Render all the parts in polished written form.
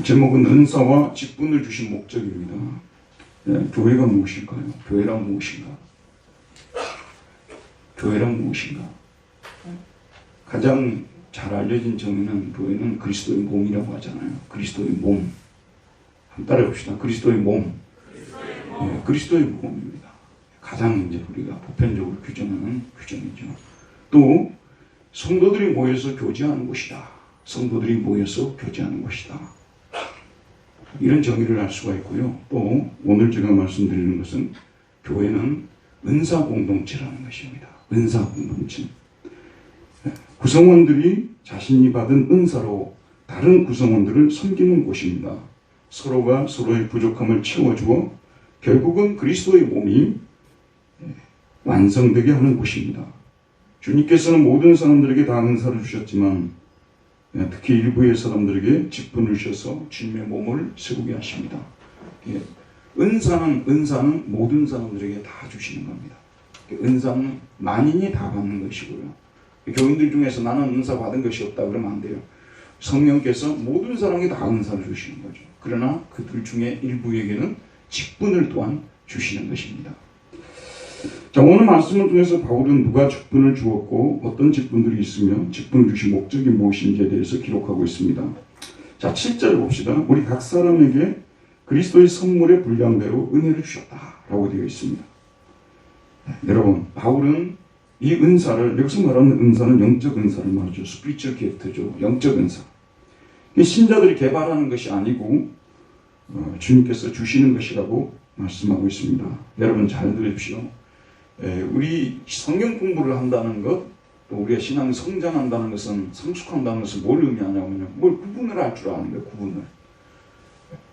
제목은 은사와 직분을 주신 목적입니다. 교회가 무엇일까요? 교회란 무엇인가? 교회란 무엇인가? 가장 잘 알려진 정의는 교회는 그리스도의 몸이라고 하잖아요. 그리스도의 몸. 한번 따라해봅시다. 그리스도의 몸. 그리스도의 몸입니다. 가장 이제 우리가 보편적으로 규정하는 규정이죠. 또 성도들이 모여서 교제하는 곳이다. 성도들이 모여서 교제하는 곳이다. 이런 정의를 알 수가 있고요. 또 오늘 제가 말씀드리는 것은 교회는 은사 공동체라는 것입니다. 은사 공동체. 구성원들이 자신이 받은 은사로 다른 구성원들을 섬기는 곳입니다. 서로가 서로의 부족함을 채워주어 결국은 그리스도의 몸이 완성되게 하는 곳입니다. 주님께서는 모든 사람들에게 다 은사를 주셨지만 특히 일부의 사람들에게 직분을 주셔서 주님의 몸을 세우게 하십니다. 은사는 모든 사람들에게 다 주시는 겁니다. 은사는 만인이 다 받는 것이고요. 교인들 중에서 나는 은사 받은 것이 없다 그러면 안 돼요. 성령께서 모든 사람에게 다 은사를 주시는 거죠. 그러나 그들 중에 일부에게는 직분을 또한 주시는 것입니다. 자, 오늘 말씀을 통해서 바울은 누가 직분을 주었고 어떤 직분들이 있으며 직분을 주신 목적이 무엇인지에 대해서 기록하고 있습니다. 자, 7절을 봅시다. 우리 각 사람에게 그리스도의 선물의 분량대로 은혜를 주셨다라고 되어 있습니다. 여러분, 바울은 이 은사를, 여기서 말하는 은사는 영적 은사를 말하죠. 스피리추얼 기프트죠. 영적 은사. 신자들이 개발하는 것이 아니고 주님께서 주시는 것이라고 말씀하고 있습니다. 여러분 잘 들으십시오. 우리 성경 공부를 한다는 것, 또 우리가 신앙 성장한다는 것은, 성숙한다는 것은 뭘 의미하냐면요. 뭘 구분을 할 줄 아는 거예요.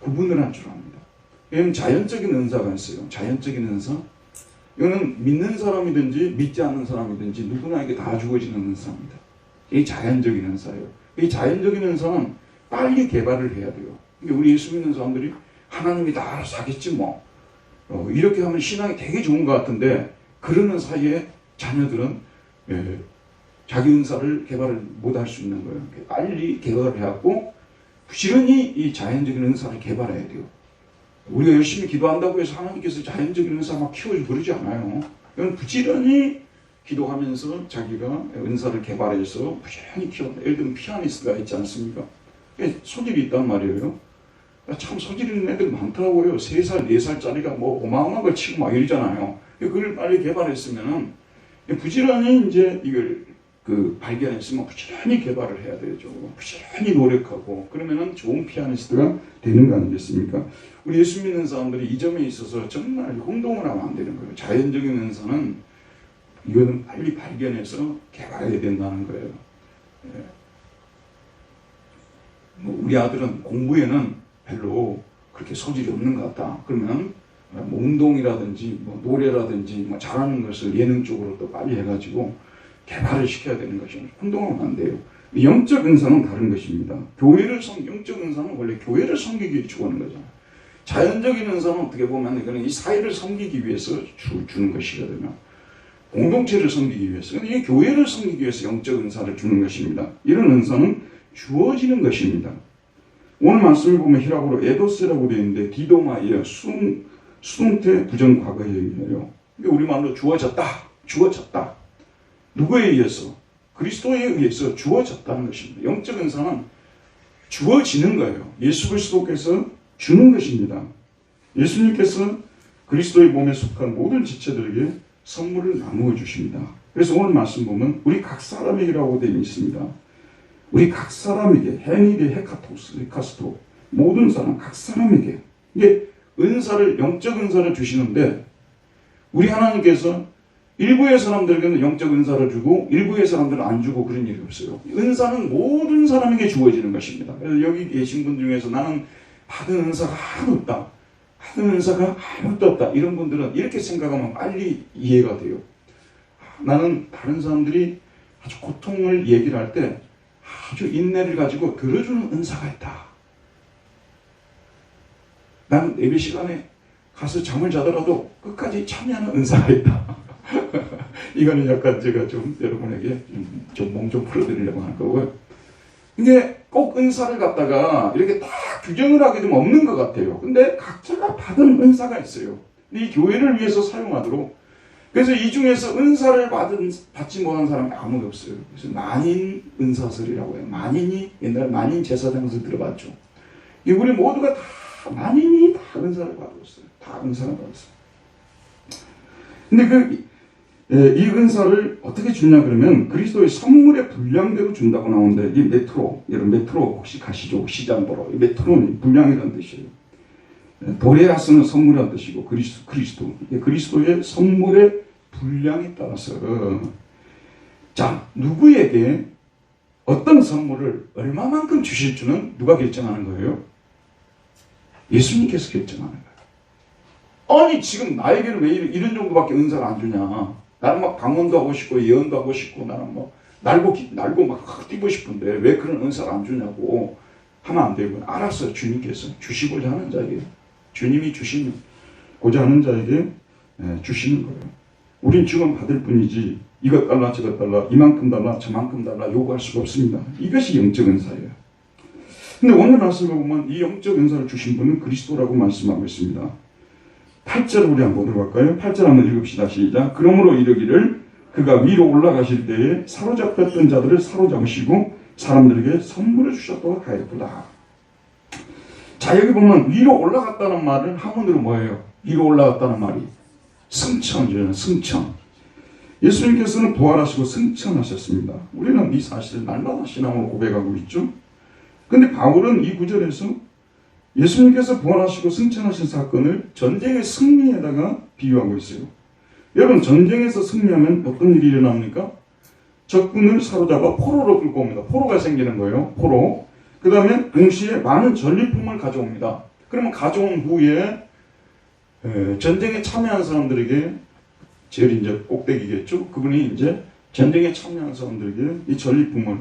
구분을 할 줄 압니다. 왜냐하면 자연적인 은사가 있어요. 자연적인 은사. 이거는 믿는 사람이든지 믿지 않는 사람이든지 누구나에게 다 주어지는 은사입니다. 이게 자연적인 은사예요. 이 자연적인 은사는 빨리 개발을 해야 돼요. 우리 예수 믿는 사람들이 하나님이 다 알아서 하겠지 뭐. 이렇게 하면 신앙이 되게 좋은 것 같은데 그러는 사이에 자녀들은 자기 은사를 개발을 못할 수 있는 거예요. 빨리 개발을 해갖고 부지런히 이 자연적인 은사를 개발해야 돼요. 우리가 열심히 기도한다고 해서 하나님께서 자연적인 은사 막 키워주고 그러지 않아요. 이건 부지런히 기도하면서 자기가 은사를 개발해서 부지런히 키워낸다. 예를 들면 피아니스트가 있지 않습니까? 소질이 있단 말이에요. 참 소질 있는 애들 많더라고요. 3살, 4살짜리가 뭐 어마어마한 걸 치고 막 이러잖아요. 그걸 빨리 개발했으면은 부지런히 이제 이걸 발견했으면 부지런히 개발을 해야 되죠. 부지런히 노력하고 그러면은 좋은 피아니스트가 되는 거 아니겠습니까? 우리 예수 믿는 사람들이 이 점에 있어서 정말 혼동을 하면 안 되는 거예요. 자연적인 은사는 이거는 빨리 발견해서 개발해야 된다는 거예요. 우리 아들은 공부에는 별로 그렇게 소질이 없는 것 같다. 그러면 뭐 운동이라든지 뭐 노래라든지 뭐 잘하는 것을 예능 쪽으로 또 빨리 해가지고 개발을 시켜야 되는 것이죠. 혼동하면 안 돼요. 영적 은사는 다른 것입니다. 영적 은사는 원래 교회를 섬기기 위해 주는 거잖아요. 자연적인 은사는 어떻게 보면 이거는 이 사회를 섬기기 위해서 주는 것이거든요. 공동체를 섬기기 위해서. 이 교회를 섬기기 위해서 영적 은사를 주는 것입니다. 이런 은사는 주어지는 것입니다. 오늘 말씀을 보면 히라보로 에도스라고 되어 있는데 디도마이어 수동태 부정 과거의 의미예요. 우리말로 주어졌다. 누구에 의해서? 그리스도에 의해서 주어졌다는 것입니다. 영적 은사는 주어지는 거예요. 예수 그리스도께서 주는 것입니다. 예수님께서 그리스도의 몸에 속한 모든 지체들에게 선물을 나누어 주십니다. 그래서 오늘 말씀 보면 우리 각 사람에게라고 되어 있습니다. 우리 각 사람에게 헤니데 헤카스토 모든 사람 각 사람에게 이게 영적 은사를 주시는데 우리 하나님께서 일부의 사람들에게는 영적 은사를 주고 일부의 사람들은 안 주고 그런 일이 없어요. 은사는 모든 사람에게 주어지는 것입니다. 그래서 여기 계신 분 중에서 나는 받은 은사가 하나도 없다. 받은 은사가 아무것도 없다. 이런 분들은 이렇게 생각하면 빨리 이해가 돼요. 나는 다른 사람들이 아주 고통을 얘기를 할 때 아주 인내를 가지고 들어주는 은사가 있다. 나는 예배 시간에 가서 잠을 자더라도 끝까지 참여하는 은사가 있다. 이거는 약간 제가 좀 여러분에게 좀 몸 좀 풀어드리려고 하는 거고요. 이게 꼭 은사를 갖다가 이렇게 딱 규정을 하게 되면 없는 것 같아요. 근데 각자가 받은 은사가 있어요. 이 교회를 위해서 사용하도록. 그래서 이 중에서 은사를 받지 못한 사람이 아무도 없어요. 그래서 만인 은사설이라고 해요. 만인이, 옛날 만인 제사장설 들어봤죠. 우리 모두가 다 만인이 다 은사를 받았어요. 다 은사를 받았어요. 근데 이 은사를 어떻게 주냐 그러면 그리스도의 선물의 분량대로 준다고 나오는데, 이 메트로, 여러분 메트로 혹시 가시죠? 시장 보러. 이 메트로는 분량이라는 뜻이에요. 도레아스는 선물이라는 뜻이고 그리스도의 선물의 분량에 따라서 자, 누구에게 어떤 선물을 얼마만큼 주실 줄은 누가 결정하는 거예요? 예수님께서 결정하는 거예요. 아니 지금 나에게는 왜 이런 정도밖에 은사를 안 주냐. 나는 막 방언도 하고 싶고 예언도 하고 싶고 나는 뭐 날고 막 뛰고 싶은데 왜 그런 은사를 안 주냐고 하면 안 되고, 알았어요. 주님께서 주시고자 하는 자에게, 주님이 주시고자 하는 자에게 주시는 거예요. 우린 주면 받을 뿐이지 이것 달라 저것 달라 이만큼 달라 저만큼 달라 요구할 수가 없습니다. 이것이 영적 은사예요. 근데 오늘 말씀을 보면 이 영적 은사를 주신 분은 그리스도라고 말씀하고 있습니다. 8절 우리 한번 보도록 할까요? 8절 한번 읽읍시다. 시작. 그러므로 이르기를 그가 위로 올라가실 때에 사로잡혔던 자들을 사로잡으시고 사람들에게 선물을 주셨다고 하였구나. 자, 여기 보면 위로 올라갔다는 말은 한문으로 뭐예요? 위로 올라갔다는 말이 승천이에요. 승천. 예수님께서는 부활하시고 승천하셨습니다. 우리는 이 사실을 날마다 신앙으로 고백하고 있죠. 근데 바울은 이 구절에서 예수님께서 부활하시고 승천하신 사건을 전쟁의 승리에다가 비유하고 있어요. 여러분, 전쟁에서 승리하면 어떤 일이 일어납니까? 적군을 사로잡아 포로로 끌고 옵니다. 포로가 생기는 거예요. 포로. 그 다음에 동시에 많은 전리품을 가져옵니다. 그러면 가져온 후에 전쟁에 참여한 사람들에게, 제일 이제 꼭대기겠죠. 그분이 이제 전쟁에 참여한 사람들에게 이 전리품을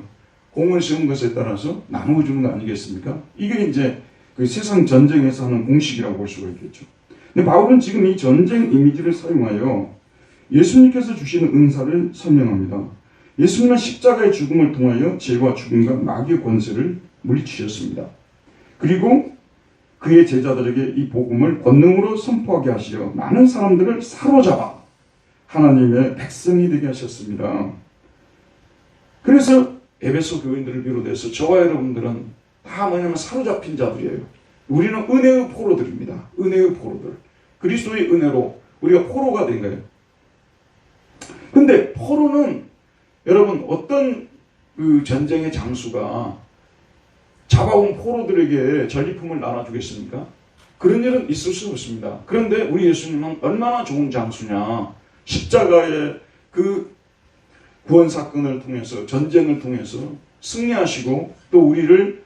공을 세운 것에 따라서 나누어 주는 거 아니겠습니까? 이게 이제 그 세상 전쟁에서 하는 공식이라고 볼 수가 있겠죠. 근데 바울은 지금 이 전쟁 이미지를 사용하여 예수님께서 주시는 은사를 설명합니다. 예수님은 십자가의 죽음을 통하여 죄와 죽음과 마귀의 권세를 물리치셨습니다. 그리고 그의 제자들에게 이 복음을 권능으로 선포하게 하시려 많은 사람들을 사로잡아 하나님의 백성이 되게 하셨습니다. 그래서 에베소 교인들을 비롯해서 저와 여러분들은 다 뭐냐면 사로잡힌 자들이에요. 우리는 은혜의 포로들입니다. 은혜의 포로들. 그리스도의 은혜로 우리가 포로가 된 거예요. 근데 포로는 여러분 어떤 그 전쟁의 장수가 잡아온 포로들에게 전리품을 나눠주겠습니까? 그런 일은 있을 수 없습니다. 그런데 우리 예수님은 얼마나 좋은 장수냐. 십자가의 그 구원 사건을 통해서, 전쟁을 통해서 승리하시고 또 우리를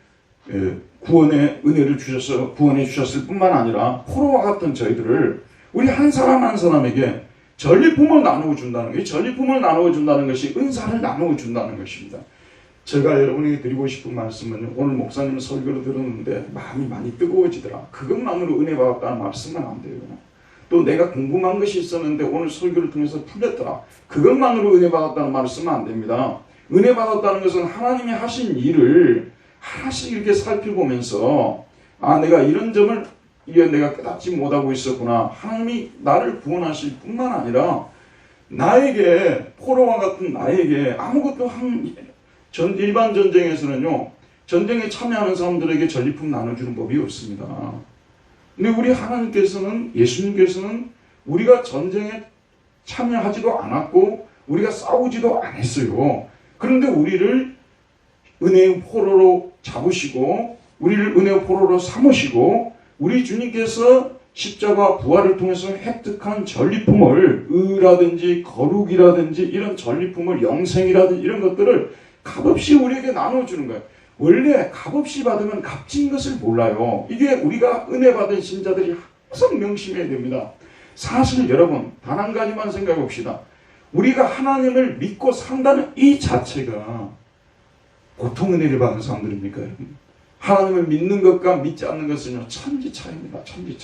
구원의 은혜를 주셔서 구원해 주셨을 뿐만 아니라 포로와 같은 저희들을 우리 한 사람 한 사람에게 전리품을 나누어 준다는 것, 이 전리품을 나누어 준다는 것이 은사를 나누어 준다는 것입니다. 제가 여러분에게 드리고 싶은 말씀은, 오늘 목사님 설교를 들었는데 마음이 많이 뜨거워지더라. 그것만으로 은혜 받았다는 말 쓰면 안 돼요. 또 내가 궁금한 것이 있었는데 오늘 설교를 통해서 풀렸더라. 그것만으로 은혜 받았다는 말을 쓰면 안 됩니다. 은혜 받았다는 것은 하나님이 하신 일을 하나씩 이렇게 살펴보면서, 아, 내가 이런 점을 내가 깨닫지 못하고 있었구나. 하나님이 나를 구원하실 뿐만 아니라 나에게, 포로와 같은 나에게 아무것도 일반 전쟁에서는요, 전쟁에 참여하는 사람들에게 전리품 나눠주는 법이 없습니다. 근데 우리 하나님께서는, 예수님께서는 우리가 전쟁에 참여하지도 않았고 우리가 싸우지도 않았어요. 그런데 우리를 은혜의 포로로 잡으시고 우리를 은혜의 포로로 삼으시고 우리 주님께서 십자가 부활을 통해서 획득한 전리품을, 의라든지 거룩이라든지 이런 전리품을, 영생이라든지 이런 것들을 값없이 우리에게 나눠주는 거예요. 원래 값없이 받으면 값진 것을 몰라요. 이게 우리가 은혜 받은 신자들이 항상 명심해야 됩니다. 사실 여러분, 단 한 가지만 생각해 봅시다. 우리가 하나님을 믿고 산다는 이 자체가 보통 은혜를 받은 사람들입니까, 여러분? 하나님을 믿는 것과 믿지 않는 것은요, 천지 차이입니다. 천지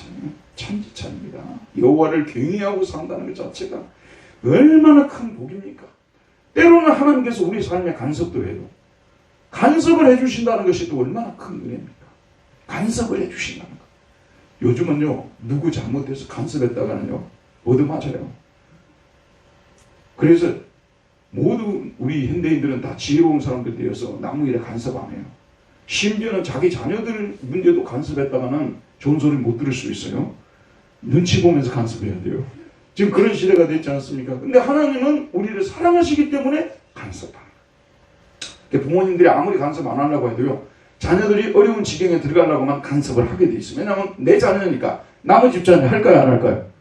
차이입니다. 여호와를 경외하고 산다는 것 자체가 얼마나 큰 복입니까? 때로는 하나님께서 우리 삶에 간섭도 해요. 간섭을 해주신다는 것이 또 얼마나 큰 은혜입니까? 간섭을 해주신다는 것. 요즘은요, 누구 잘못해서 간섭했다가는요, 얻어맞아요. 그래서 모두 우리 현대인들은 다 지혜로운 사람들 되어서 남의 일에 간섭 안 해요. 심지어는 자기 자녀들 문제도 간섭했다가는 좋은 소리 못 들을 수 있어요. 눈치 보면서 간섭해야 돼요. 지금 그런 시대가 됐지 않습니까? 근데 하나님은 우리를 사랑하시기 때문에 간섭하는 거예요. 부모님들이 아무리 간섭 안 하려고 해도요, 자녀들이 어려운 지경에 들어가려고만 간섭을 하게 돼 있어요. 왜냐하면 내 자녀니까. 남의 집 자녀 할까요, 안 할까요?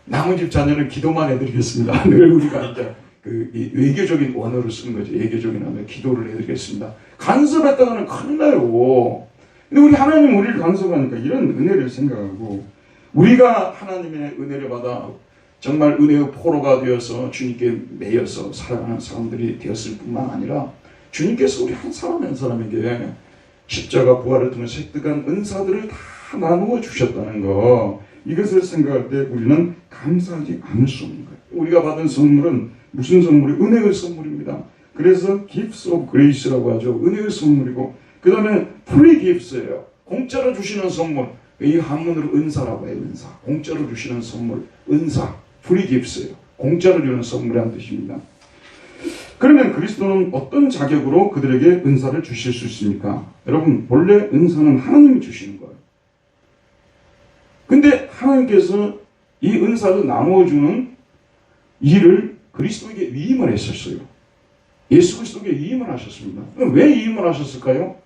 남의 집 자녀는 기도만 해드리겠습니다. 늘 우리가 이제 외교적인 원어를 쓰는 거죠. 외교적인 하면 기도를 해드리겠습니다. 간섭했다가는 큰일 나요. 근데 우리 하나님 우리를 간섭하니까 이런 은혜를 생각하고, 우리가 하나님의 은혜를 받아 정말 은혜의 포로가 되어서 주님께 매여서 살아가는 사람들이 되었을 뿐만 아니라, 주님께서 우리 한 사람 한 사람에게 십자가 부활을 통해서 획득한 은사들을 다 나누어 주셨다는 거, 이것을 생각할 때 우리는 감사하지 않을 수 없는 거예요. 우리가 받은 선물은 무슨 선물이? 은혜의 선물입니다. 그래서 gifts of grace라고 하죠. 은혜의 선물이고, 그 다음에 free gifts예요. 공짜로 주시는 선물. 이 한문으로 은사라고 해요. 은사. 공짜로 주시는 선물. 은사. free gifts예요. 공짜로 주는 선물이라는 뜻입니다. 그러면 그리스도는 어떤 자격으로 그들에게 은사를 주실 수 있습니까? 여러분, 본래 은사는 하나님이 주시는 거예요. 근데 하나님께서 이 은사를 나누어주는 일을 그리스도에게 위임을 했었어요. 예수 그리스도에게 위임을 하셨습니다. 그럼 왜 위임을 하셨을까요?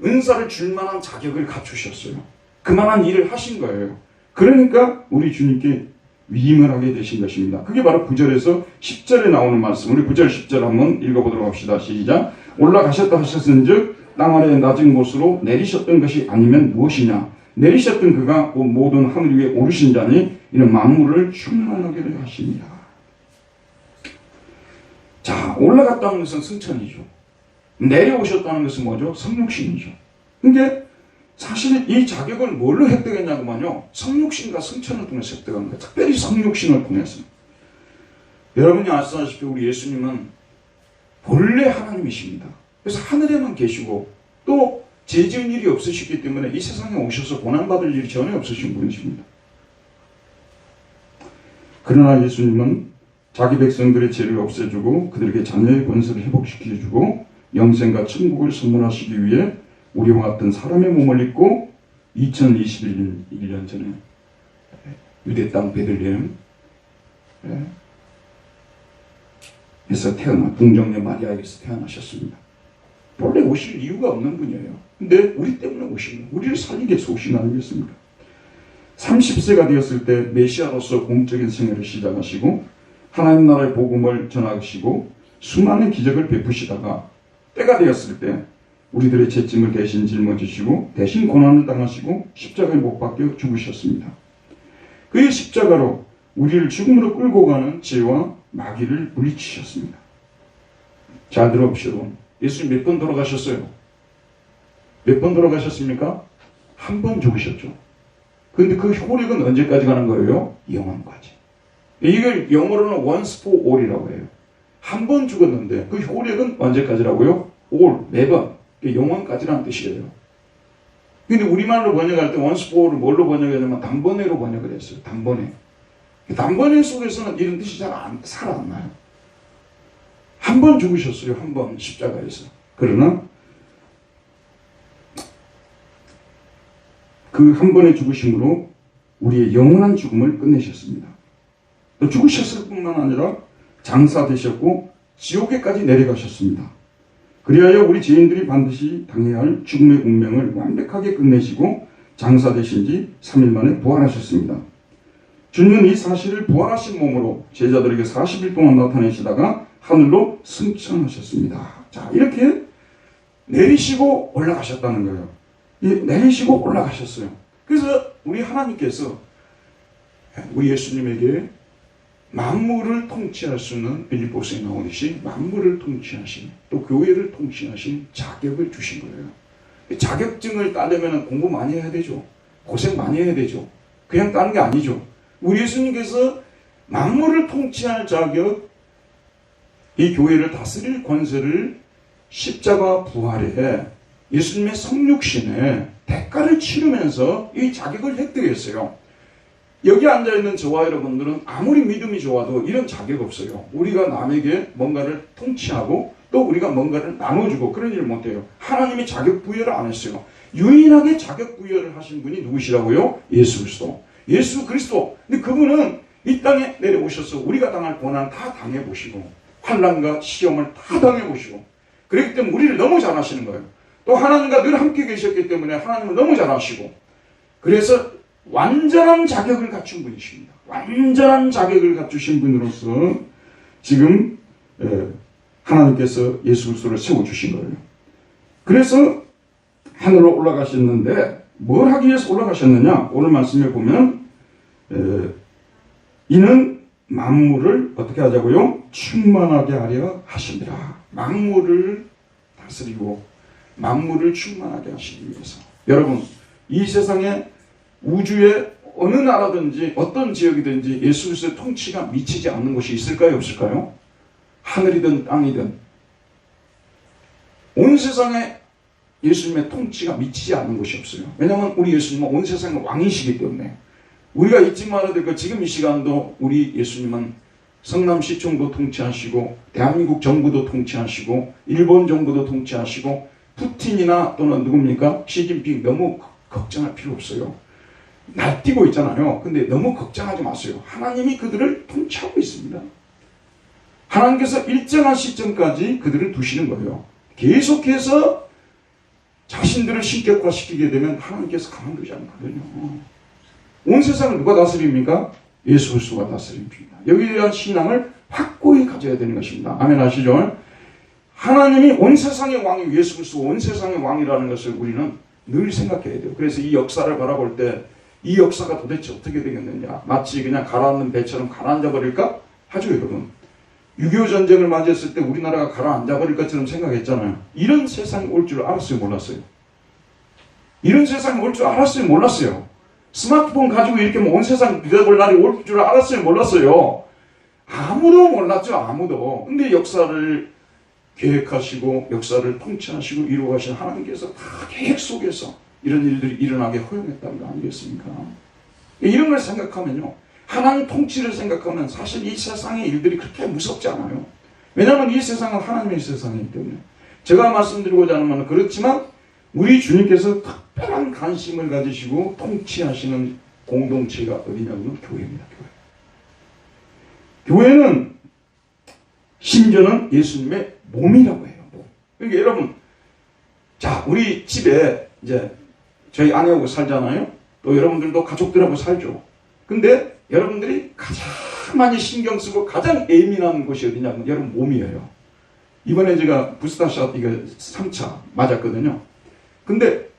은사를 줄 만한 자격을 갖추셨어요. 그만한 일을 하신 거예요. 그러니까 우리 주님께 위임을 하게 되신 것입니다. 그게 바로 9절에서 10절에 나오는 말씀. 우리 9절 10절 한번 읽어보도록 합시다. 시작. 올라가셨다 하셨은즉 땅 아래 낮은 곳으로 내리셨던 것이 아니면 무엇이냐? 내리셨던 그가 그 모든 하늘 위에 오르신 자니 이는 만물을 충만하게 하십니다. 자, 올라갔다는 것은 승천이죠. 내려오셨다는 것은 뭐죠? 성육신이죠. 근데 사실 이 자격을 뭘로 획득했냐고만요, 성육신과 승천을 통해서 획득한 거예요. 특별히 성육신을 통해서. 여러분이 아시다시피 우리 예수님은 본래 하나님이십니다. 그래서 하늘에만 계시고 또 죄 지은 일이 없으시기 때문에 이 세상에 오셔서 고난받을 일이 전혀 없으신 분이십니다. 그러나 예수님은 자기 백성들의 죄를 없애주고 그들에게 자녀의 권세를 회복시켜주고 영생과 천국을 선물하시기 위해 우리와 같은 사람의 몸을 입고 2021년 전에 유대 땅 베들레헴 에서 동정녀 마리아에게서 태어나셨습니다. 본래 오실 이유가 없는 분이에요. 근데 우리 때문에 오신 거예요. 우리를 살리기 위해서 오신 거 아니겠습니까? 30세가 되었을 때 메시아로서 공적인 생애를 시작하시고 하나님 나라의 복음을 전하시고 수많은 기적을 베푸시다가 때가 되었을 때 우리들의 죄짐을 대신 짊어지시고 대신 고난을 당하시고 십자가에 못 박혀 죽으셨습니다. 그의 십자가로 우리를 죽음으로 끌고 가는 죄와 마귀를 물리치셨습니다. 잘 들어봅시다. 예수님 몇 번 돌아가셨어요? 몇 번 돌아가셨습니까? 한 번 죽으셨죠. 그런데 그 효력은 언제까지 가는 거예요? 영원까지. 이걸 영어로는 once for all이라고 해요. 한 번 죽었는데 그 효력은 언제까지라고요? all, 매번. 영원까지라는 뜻이에요. 근데 우리말로 번역할 때 once for all을 뭘로 번역하냐면 단번에로 번역을 했어요. 단번에. 단번에 속에서는 이런 뜻이 잘 안 나요. 한 번 죽으셨어요. 한 번 십자가에서. 그러나 그 한 번의 죽으심으로 우리의 영원한 죽음을 끝내셨습니다. 또 죽으셨을 뿐만 아니라 장사되셨고 지옥에까지 내려가셨습니다. 그리하여 우리 죄인들이 반드시 당해야 할 죽음의 운명을 완벽하게 끝내시고 장사되신 지 3일 만에 부활하셨습니다. 주님은 이 사실을 부활하신 몸으로 제자들에게 40일 동안 나타내시다가 하늘로 승천하셨습니다. 자, 이렇게 내리시고 올라가셨다는 거예요. 내리시고 올라가셨어요. 그래서 우리 하나님께서 우리 예수님에게 만물을 통치할 수 있는 빌립보서에 나오듯이 만물을 통치하신 또 교회를 통치하신 자격을 주신 거예요. 자격증을 따려면 공부 많이 해야 되죠. 고생 많이 해야 되죠. 그냥 따는 게 아니죠. 우리 예수님께서 만물을 통치할 자격, 이 교회를 다스릴 권세를 십자가 부활에 예수님의 성육신에 대가를 치르면서 이 자격을 획득했어요. 여기 앉아있는 저와 여러분들은 아무리 믿음이 좋아도 이런 자격 없어요. 우리가 남에게 뭔가를 통치하고 또 우리가 뭔가를 나눠주고 그런 일을 못해요. 하나님이 자격 부여를 안 했어요. 유일하게 자격 부여를 하신 분이 누구시라고요? 예수 그리스도. 예수 그리스도. 근데 그분은 이 땅에 내려오셔서 우리가 당할 고난 다 당해보시고 환난과 시험을 다 당해보시고 그렇기 때문에 우리를 너무 잘 아시는 거예요. 또 하나님과 늘 함께 계셨기 때문에 하나님을 너무 잘 아시고 그래서 완전한 자격을 갖춘 분이십니다. 완전한 자격을 갖추신 분으로서 지금 하나님께서 예수 그리스도를 세워주신 거예요. 그래서 하늘로 올라가셨는데 뭘 하기 위해서 올라가셨느냐? 오늘 말씀에 보면 이는 만물을 어떻게 하자고요? 충만하게 하려 하시니라. 만물을 다스리고 만물을 충만하게 하시기 위해서. 여러분, 이 세상에 우주의 어느 나라든지 어떤 지역이든지 예수 그리스도의 통치가 미치지 않는 곳이 있을까요? 없을까요? 하늘이든 땅이든 온 세상에 예수님의 통치가 미치지 않는 곳이 없어요. 왜냐하면 우리 예수님은 온 세상의 왕이시기 때문에 우리가 잊지 말아야 될 것 지금 이 시간도 우리 예수님은 성남시청도 통치하시고 대한민국 정부도 통치하시고 일본 정부도 통치하시고 푸틴이나 또는 누굽니까? 시진핑 너무 걱정할 필요 없어요. 날뛰고 있잖아요. 근데 너무 걱정하지 마세요. 하나님이 그들을 통치하고 있습니다. 하나님께서 일정한 시점까지 그들을 두시는 거예요. 계속해서 자신들을 신격화시키게 되면 하나님께서 가만두지 않거든요. 온 세상을 누가 다스립니까? 예수 그리스도가 다스립니다. 여기에 대한 신앙을 확고히 가져야 되는 것입니다. 아멘 하시죠? 하나님이 온 세상의 왕이 예수 그리스도 온 세상의 왕이라는 것을 우리는 늘 생각해야 돼요. 그래서 이 역사를 바라볼 때 이 역사가 도대체 어떻게 되겠느냐. 마치 그냥 가라앉는 배처럼 가라앉아 버릴까? 하죠 여러분. 6.25 전쟁을 맞이했을 때 우리나라가 가라앉아 버릴 것처럼 생각했잖아요. 이런 세상이 올 줄 알았어요? 몰랐어요? 이런 세상이 올 줄 알았어요? 몰랐어요? 스마트폰 가지고 이렇게 온 세상 믿어볼 날이 올 줄 알았어요? 몰랐어요? 아무도 몰랐죠. 아무도. 근데 역사를 계획하시고 역사를 통치하시고 이루어가신 하나님께서 다 계획 속에서 이런 일들이 일어나게 허용했다는 거 아니겠습니까? 이런 걸 생각하면요. 하나님 통치를 생각하면 사실 이 세상의 일들이 그렇게 무섭지 않아요. 왜냐하면 이 세상은 하나님의 세상이기 때문에. 제가 말씀드리고자 하는 것은 그렇지만 우리 주님께서 특별한 관심을 가지시고 통치하시는 공동체가 어디냐면 교회입니다. 교회. 교회는 심지어는 예수님의 몸이라고 해요. 몸. 그러니까 여러분, 자 우리 집에 이제 저희 아내하고 살잖아요. 또 여러분들도 가족들하고 살죠. 근데 여러분들이 가장 많이 신경 쓰고 가장 예민한 곳이 어디냐면 여러분 몸이에요. 이번에 제가 부스터샷 이거 3차 맞았거든요. 근데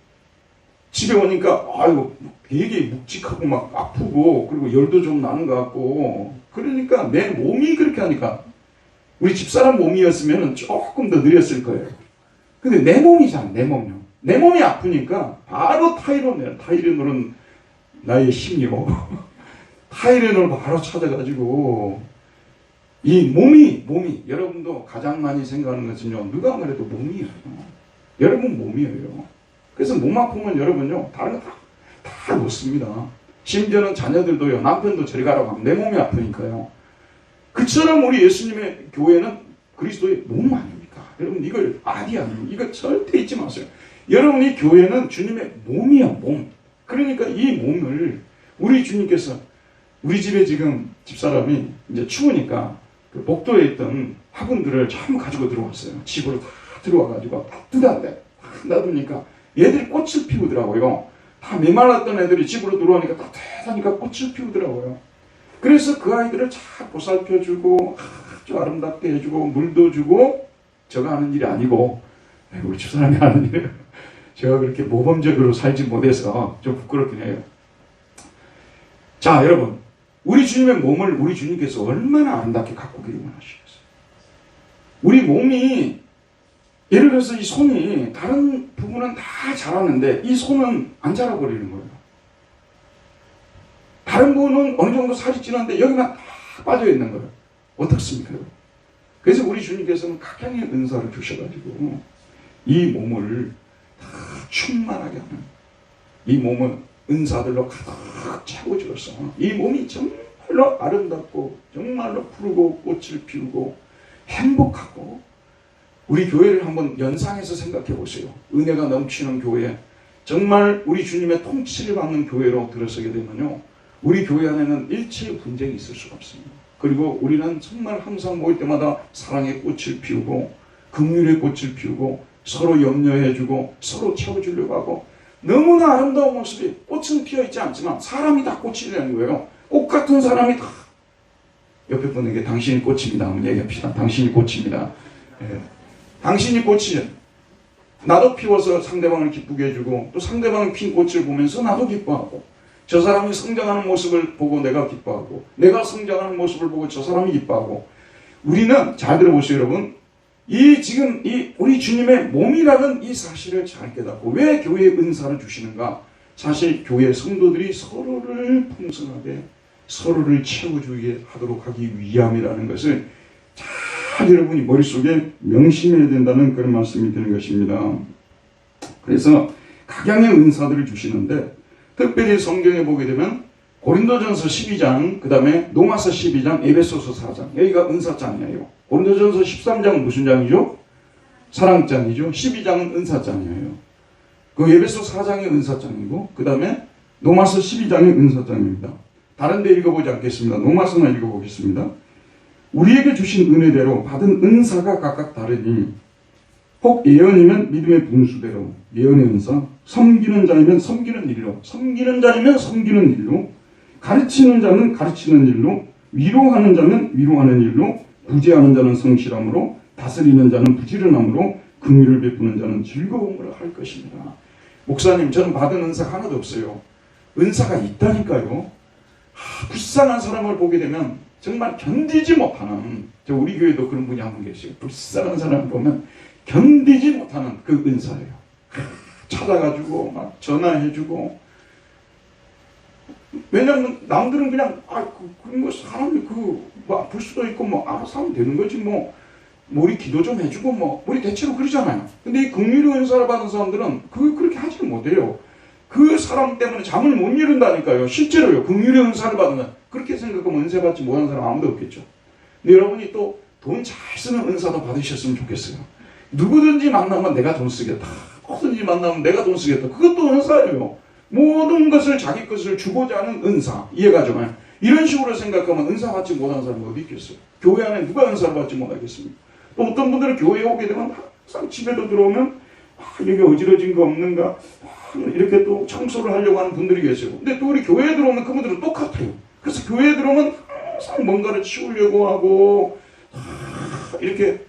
집에 오니까 아이고 되게 묵직하고 막 아프고 그리고 열도 좀 나는 것 같고 그러니까 내 몸이 그렇게 하니까 우리 집사람 몸이었으면 조금 더 느렸을 거예요. 근데 내 몸이잖아. 내 몸이요. 내 몸이 아프니까 바로 타이레놀. 타이레놀은 나의 힘이요. 타이레놀 바로 찾아가지고 이 몸이 여러분도 가장 많이 생각하는 것은요. 누가 말해도 몸이에요. 여러분 몸이에요. 그래서 몸 아프면 여러분요. 다른 거 다 놓습니다. 심지어는 자녀들도요. 남편도 저리 가라고 하면 내 몸이 아프니까요. 그처럼 우리 예수님의 교회는 그리스도의 몸 아닙니까? 여러분 이걸 아니야. 이거 절대 잊지 마세요. 여러분이 교회는 주님의 몸이야. 몸. 그러니까 이 몸을 우리 주님께서 우리 집에 지금 집사람이 이제 추우니까 그 복도에 있던 화분들을 전부 가지고 들어왔어요. 집으로 다 들어와가지고 따뜻한데 놔두니까 얘들이 꽃을 피우더라고요. 다 메말랐던 애들이 집으로 들어오니까 따뜻하니까 꽃을 피우더라고요. 그래서 그 아이들을 잘 보살펴주고 아주 아름답게 해주고 물도 주고 제가 하는 일이 아니고 우리 집사람이 하는 일이에요. 제가 그렇게 모범적으로 살지 못해서 좀 부끄럽긴 해요. 자 여러분 우리 주님의 몸을 우리 주님께서 얼마나 아름답게 가꾸기를 원하시겠어요. 우리 몸이 예를 들어서 이 손이 다른 부분은 다 자라는데 이 손은 안 자라버리는 거예요. 다른 부분은 어느 정도 살이 찌는데 여기만 다 빠져 있는 거예요. 어떻습니까? 그래서 우리 주님께서는 각양의 은사를 주셔가지고 이 몸을 다 충만하게 하는, 이 몸을 은사들로 가득 채워주어서 이 몸이 정말로 아름답고 정말로 푸르고 꽃을 피우고 행복하고, 우리 교회를 한번 연상해서 생각해 보세요. 은혜가 넘치는 교회, 정말 우리 주님의 통치를 받는 교회로 들어서게 되면요, 우리 교회 안에는 일체의 분쟁이 있을 수가 없습니다. 그리고 우리는 정말 항상 모일 때마다 사랑의 꽃을 피우고 긍휼의 꽃을 피우고 서로 염려해주고 서로 채워주려고 하고, 너무나 아름다운 모습이, 꽃은 피어있지 않지만 사람이 다 꽃이라는 거예요. 꽃 같은 사람이 다. 옆에 분에게 당신이 꽃입니다 한번 얘기합시다. 당신이 꽃입니다. 예. 당신이 꽃이에요. 나도 피워서 상대방을 기쁘게 해주고, 또 상대방이 핀 꽃을 보면서 나도 기뻐하고, 저 사람이 성장하는 모습을 보고 내가 기뻐하고, 내가 성장하는 모습을 보고 저 사람이 기뻐하고, 우리는, 잘 들어보세요 여러분, 지금 우리 주님의 몸이라는 이 사실을 잘 깨닫고, 왜 교회에 은사를 주시는가? 사실 교회 성도들이 서로를 풍성하게, 서로를 채워주게 하도록 하기 위함이라는 것을 잘 여러분이 머릿속에 명심해야 된다는 그런 말씀이 드는 것입니다. 그래서 각양의 은사들을 주시는데, 특별히 성경에 보게 되면 고린도전서 12장, 그 다음에 로마서 12장, 에베소서 4장, 여기가 은사장이에요. 고린도전서 13장은 무슨 장이죠? 사랑장이죠. 12장은 은사장이에요. 그 에베소 4장이 은사장이고, 그 다음에 로마서 12장이 은사장입니다. 다른 데 읽어보지 않겠습니다. 로마서만 읽어보겠습니다. 우리에게 주신 은혜대로 받은 은사가 각각 다르니, 혹 예언이면 믿음의 분수대로 예언의 은사, 섬기는 자이면 섬기는 일로, 섬기는 자이면 섬기는 일로, 가르치는 자는 가르치는 일로, 위로하는 자는 위로하는 일로, 부재하는 자는 성실함으로, 다스리는 자는 부지런함으로, 긍휼을 베푸는 자는 즐거움으로 할 것입니다. 목사님, 저는 받은 은사가 하나도 없어요. 은사가 있다니까요. 불쌍한 사람을 보게 되면 정말 견디지 못하는, 우리 교회도 그런 분이 한 분 계세요. 불쌍한 사람을 보면 견디지 못하는 그 은사예요. 찾아가지고 막 전화해주고, 왜냐면 남들은 그냥 그런 거 사람이 뭐 아플 수도 있고 뭐 알아서 하면 되는 거지, 뭐 우리 기도 좀 해주고 뭐 우리 대체로 그러잖아요. 근데 이 긍휼의 은사를 받은 사람들은 그렇게 하지 못해요. 그 사람 때문에 잠을 못 이룬다니까요. 실제로요. 긍휼의 은사를 받으면, 그렇게 생각하면 은사 받지 못하는 사람 아무도 없겠죠. 근데 여러분이 또 돈 잘 쓰는 은사도 받으셨으면 좋겠어요. 누구든지 만나면 내가 돈 쓰겠다, 누구든지 만나면 내가 돈 쓰겠다, 그것도 은사예요. 모든 것을 자기 것을 주고자 하는 은사, 이해가죠? 이런 식으로 생각하면 은사 받지 못하는 사람이 어디 있겠어요? 교회 안에 누가 은사를 받지 못하겠습니까? 또 어떤 분들은 교회에 오게 되면 항상 집에도 들어오면 여기 어지러진 거 없는가, 이렇게 또 청소를 하려고 하는 분들이 계세요. 근데 또 우리 교회에 들어오면 그분들은 똑같아요. 그래서 교회에 들어오면 항상 뭔가를 치우려고 하고 이렇게,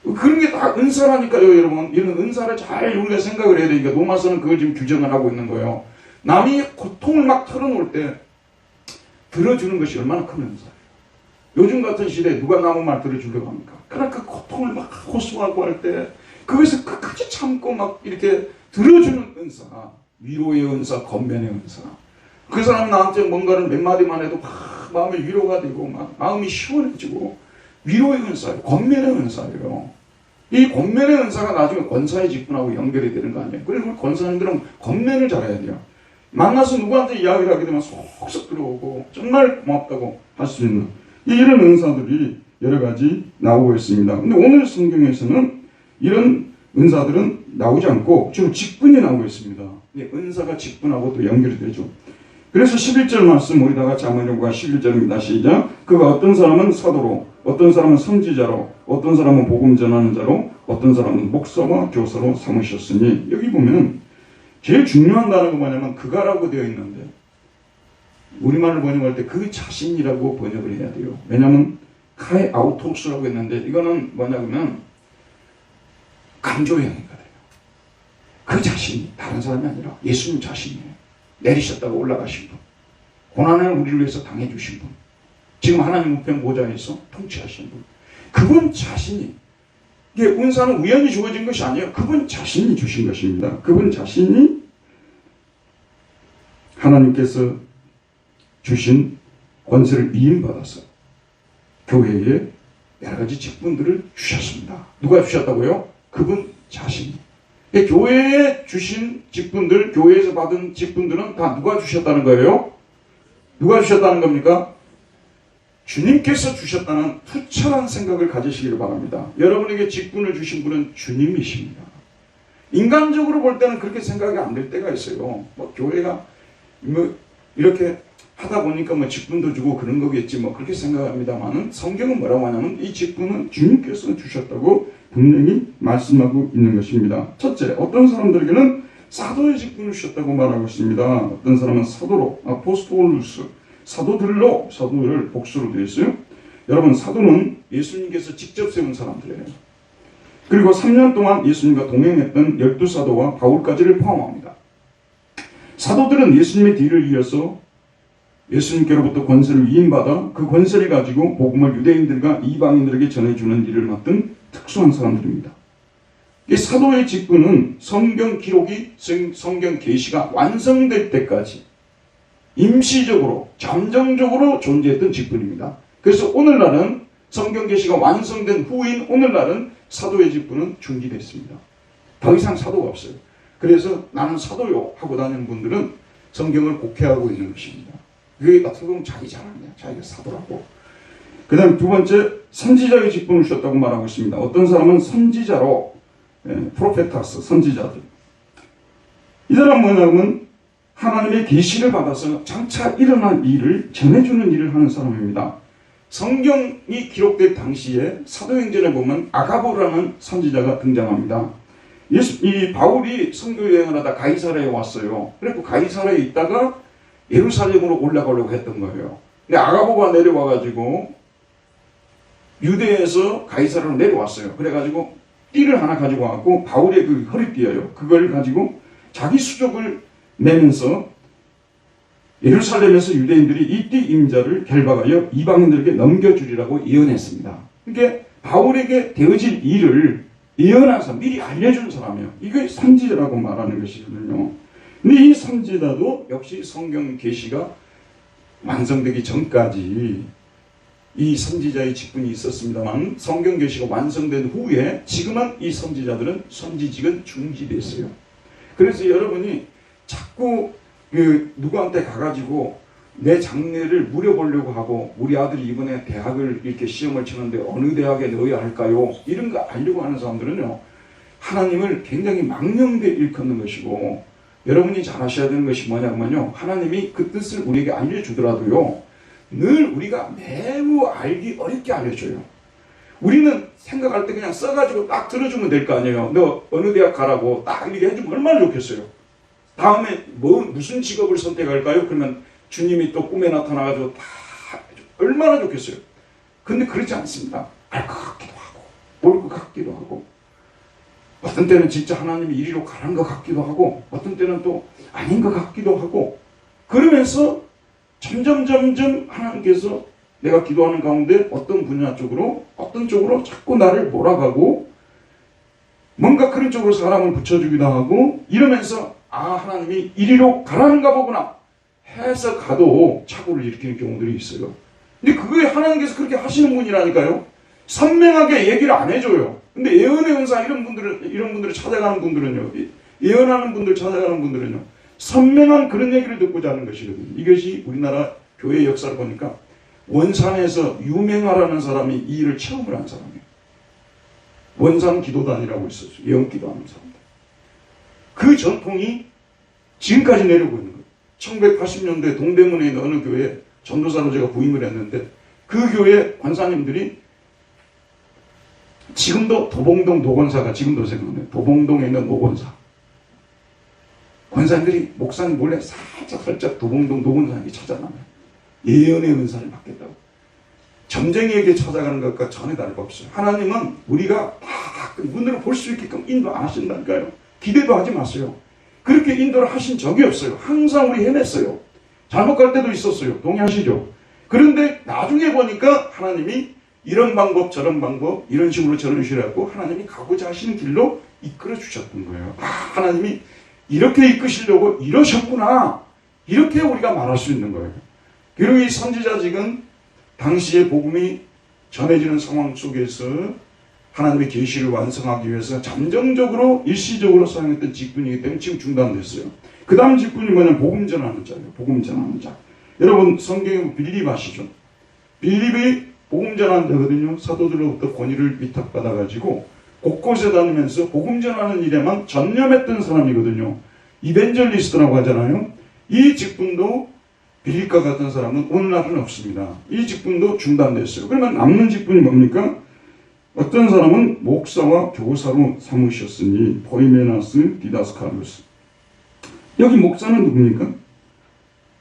그런 게 다 은사라니까요, 여러분. 이런 은사를 잘 우리가 생각을 해야 되니까 로마서는 그걸 지금 규정을 하고 있는 거예요. 남이 고통을 막 털어놓을 때 들어주는 것이 얼마나 큰 은사예요. 요즘 같은 시대에 누가 남의 말 들어주려고 합니까? 그러나 그 고통을 막 호소하고 할 때 그것을 끝까지 참고 막 이렇게 들어주는 은사, 위로의 은사, 권면의 은사. 그 사람이 나한테 뭔가를 몇 마디만 해도 막 마음이 위로가 되고 막 마음이 시원해지고, 위로의 은사예요. 권면의 은사예요. 이 권면의 은사가 나중에 권사의 직분하고 연결이 되는 거 아니에요. 그래서 우리 권사님들은 권면을 잘해야 돼요. 만나서 누구한테 이야기를 하게 되면 속속 들어오고 정말 고맙다고 할 수 있는 이런 은사들이 여러 가지 나오고 있습니다. 근데 오늘 성경에서는 이런 은사들은 나오지 않고 주로 직분이 나오고 있습니다. 은사가 직분하고 또 연결이 되죠. 그래서 11절 말씀 우리 다 같이 한번 읽어볼까요? 11절입니다. 시작. 그가 어떤 사람은 사도로, 어떤 사람은 선지자로, 어떤 사람은 복음 전하는 자로, 어떤 사람은 목사와 교사로 삼으셨으니, 여기 보면 제일 중요한 단어가 뭐냐면 그가라고 되어 있는데, 우리말로 번역할 때 그 자신이라고 번역을 해야 돼요. 왜냐하면 카에 아우토스라고 했는데 이거는 뭐냐면 강조형이거든요. 그 자신이 다른 사람이 아니라 예수님 자신이에요. 내리셨다가 올라가신 분, 고난을 우리를 위해서 당해주신 분, 지금 하나님 우편 보좌에서 통치하신 분, 그분 자신이, 이게 은사는 우연히 주어진 것이 아니에요. 그분 자신이 주신 것입니다. 그분 자신이 하나님께서 주신 권세를 위임받아서 교회에 여러 가지 직분들을 주셨습니다. 누가 주셨다고요? 그분 자신이. 교회에 주신 직분들, 교회에서 받은 직분들은 다 누가 주셨다는 거예요? 누가 주셨다는 겁니까? 주님께서 주셨다는 투철한 생각을 가지시기를 바랍니다. 여러분에게 직분을 주신 분은 주님이십니다. 인간적으로 볼 때는 그렇게 생각이 안 될 때가 있어요. 교회가 이렇게 하다 보니까 직분도 주고 그런 거겠지 그렇게 생각합니다만은, 성경은 뭐라고 하냐면 이 직분은 주님께서 주셨다고 분명히 말씀하고 있는 것입니다. 첫째, 어떤 사람들에게는 사도의 직분을 주셨다고 말하고 있습니다. 어떤 사람은 사도로, 아포스톨루스, 사도들로, 사도를 복수로 되어 있어요. 여러분, 사도는 예수님께서 직접 세운 사람들이에요. 그리고 3년 동안 예수님과 동행했던 12사도와 바울까지를 포함합니다. 사도들은 예수님의 뒤를 이어서 예수님께로부터 권세를 위임받아 그 권세를 가지고 복음을 유대인들과 이방인들에게 전해주는 일을 맡은 특수한 사람들입니다. 이 사도의 직분은 성경 기록이, 성경 계시가 완성될 때까지 임시적으로, 잠정적으로 존재했던 직분입니다. 그래서 오늘날은 성경 계시가 완성된 후인 오늘날은 사도의 직분은 중지됐습니다. 더 이상 사도가 없어요. 그래서 나는 사도요 하고 다니는 분들은 성경을 곡해하고 있는 것입니다. 그게 어떻게 보면 자기 자랑이야. 자기가 사도라고. 그 다음 두 번째, 선지자의 직분을 주셨다고 말하고 있습니다. 어떤 사람은 선지자로, 프로페타스, 선지자들. 이 사람은 뭐냐면 하나님의 계시를 받아서 장차 일어날 일을 전해주는 일을 하는 사람입니다. 성경이 기록될 당시에 사도행전에 보면 아가보라는 선지자가 등장합니다. 이 바울이 선교 여행을 하다 가이사라에 왔어요. 그래서 가이사라에 있다가 예루살렘으로 올라가려고 했던 거예요. 근데 아가보가 내려와가지고 유대에서 가이사라로 내려왔어요. 그래가지고 띠를 하나 가지고 왔고 바울의 그 허리띠예요. 그걸 가지고 자기 수족을 내면서 예루살렘에서 유대인들이 이 띠 임자를 결박하여 이방인들에게 넘겨주리라고 예언했습니다. 그러니까 바울에게 되어질 일을 예언한 사람, 미리 알려준 사람이에요. 이게 선지자라고 말하는 것이거든요. 근데 이 선지자도 역시 성경 계시가 완성되기 전까지 이 선지자의 직분이 있었습니다만, 성경 계시가 완성된 후에 지금은 이 선지자들은 선지직은 중지됐어요. 그래서 여러분이 자꾸 누구한테 가가지고 내 장래를 물어보려고 하고, 우리 아들이 이번에 대학을 이렇게 시험을 치는데 어느 대학에 넣어야 할까요? 이런 거 알려고 하는 사람들은요, 하나님을 굉장히 망령되이 일컫는 것이고, 여러분이 잘 아셔야 되는 것이 뭐냐면요, 하나님이 그 뜻을 우리에게 알려주더라도요, 늘 우리가 매우 알기 어렵게 알려줘요. 우리는 생각할 때 그냥 써가지고 딱 들어주면 될 거 아니에요. 너 어느 대학 가라고 딱 이렇게 해주면 얼마나 좋겠어요. 다음에 무슨 직업을 선택할까요? 그러면 주님이 또 꿈에 나타나가지고 다 얼마나 좋겠어요. 근데 그렇지 않습니다. 알 것 같기도 하고 모를 것 같기도 하고, 어떤 때는 진짜 하나님이 이리로 가라는 것 같기도 하고, 어떤 때는 또 아닌 것 같기도 하고, 그러면서 점점 하나님께서 내가 기도하는 가운데 어떤 분야 쪽으로, 어떤 쪽으로 자꾸 나를 몰아가고 뭔가 그런 쪽으로 사람을 붙여주기도 하고, 이러면서 아, 하나님이 이리로 가라는가 보구나 해서 가도 착오를 일으키는 경우들이 있어요. 근데 그게 하나님께서 그렇게 하시는 분이라니까요. 선명하게 얘기를 안 해줘요. 근데 예언의 은사 이런 분들을 찾아가는 분들은요, 예언하는 분들 찾아가는 분들은요, 선명한 그런 얘기를 듣고자 하는 것이거든요. 이것이 우리나라 교회 역사를 보니까 원산에서 유명하라는 사람이 이 일을 체험을 한 사람이에요. 원산 기도단이라고 있었어요. 예언 기도하는 사람들. 그 전통이 지금까지 내려오고 있는 거예요. 1980년대 동대문에 있는 어느 교회에 전도사로 제가 부임을 했는데, 그 교회 권사님들이 지금도 도봉동 노권사가 지금도 생각나요. 도봉동에 있는 노권사. 권사님들이 목사님 몰래 살짝 도봉동 노권사에게 찾아나면 예언의 은사를 받겠다고. 점쟁이에게 찾아가는 것과 전혀 다를 거 없어요. 하나님은 우리가 다 눈으로 볼 수 있게끔 인도 안 하신다니까요. 기대도 하지 마세요. 그렇게 인도를 하신 적이 없어요. 항상 우리 헤맸어요. 잘못 갈 때도 있었어요. 동의하시죠? 그런데 나중에 보니까 하나님이 이런 방법 저런 방법 이런 식으로 저런 식으로 해갖고 하나님이 가고자 하시는 길로 이끌어 주셨던 거예요. 아, 하나님이 이렇게 이끄시려고 이러셨구나, 이렇게 우리가 말할 수 있는 거예요. 그리고 이 선지자직은 당시의 복음이 전해지는 상황 속에서 하나님의 계시를 완성하기 위해서 잠정적으로 일시적으로 사용했던 직분이기 때문에 지금 중단됐어요. 그 다음 직분이 뭐냐면 복음 전하는 자예요. 복음 전하는 자. 여러분 성경에 빌립 아시죠? 빌립이 복음 전하는 자거든요. 사도들로부터 권위를 위탁받아가지고 곳곳에 다니면서 복음 전하는 일에만 전념했던 사람이거든요. 이벤젤리스트라고 하잖아요. 이 직분도 빌립과 같은 사람은 오늘날은 없습니다. 이 직분도 중단됐어요. 그러면 남는 직분이 뭡니까? 어떤 사람은 목사와 교사로 삼으셨으니 포이메나스 디다스칼루스. 여기 목사는 누굽니까?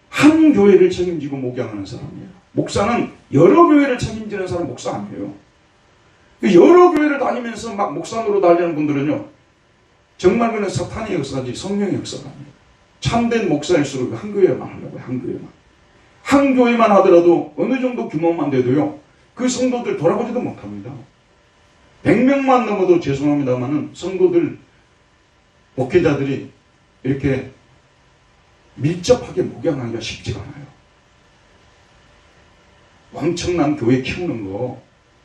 한 교회를 책임지고 목양하는 사람이에요. 목사는 여러 교회를 책임지는 사람 목사 아니에요. 여러 교회를 다니면서 막 목사 노릇 하려는 분들은요, 정말 그는 사탄의 역사지 성령의 역사가 아니에요. 참된 목사일수록 한 교회만 하려고요. 한 교회만. 한 교회만 하더라도 어느 정도 규모만 돼도요, 그 성도들 돌아보지도 못합니다. 100명만 넘어도 죄송합니다만은 성도들, 목회자들이 이렇게 밀접하게 목양하기가 쉽지가 않아요. 엄청난 교회 키우는 거,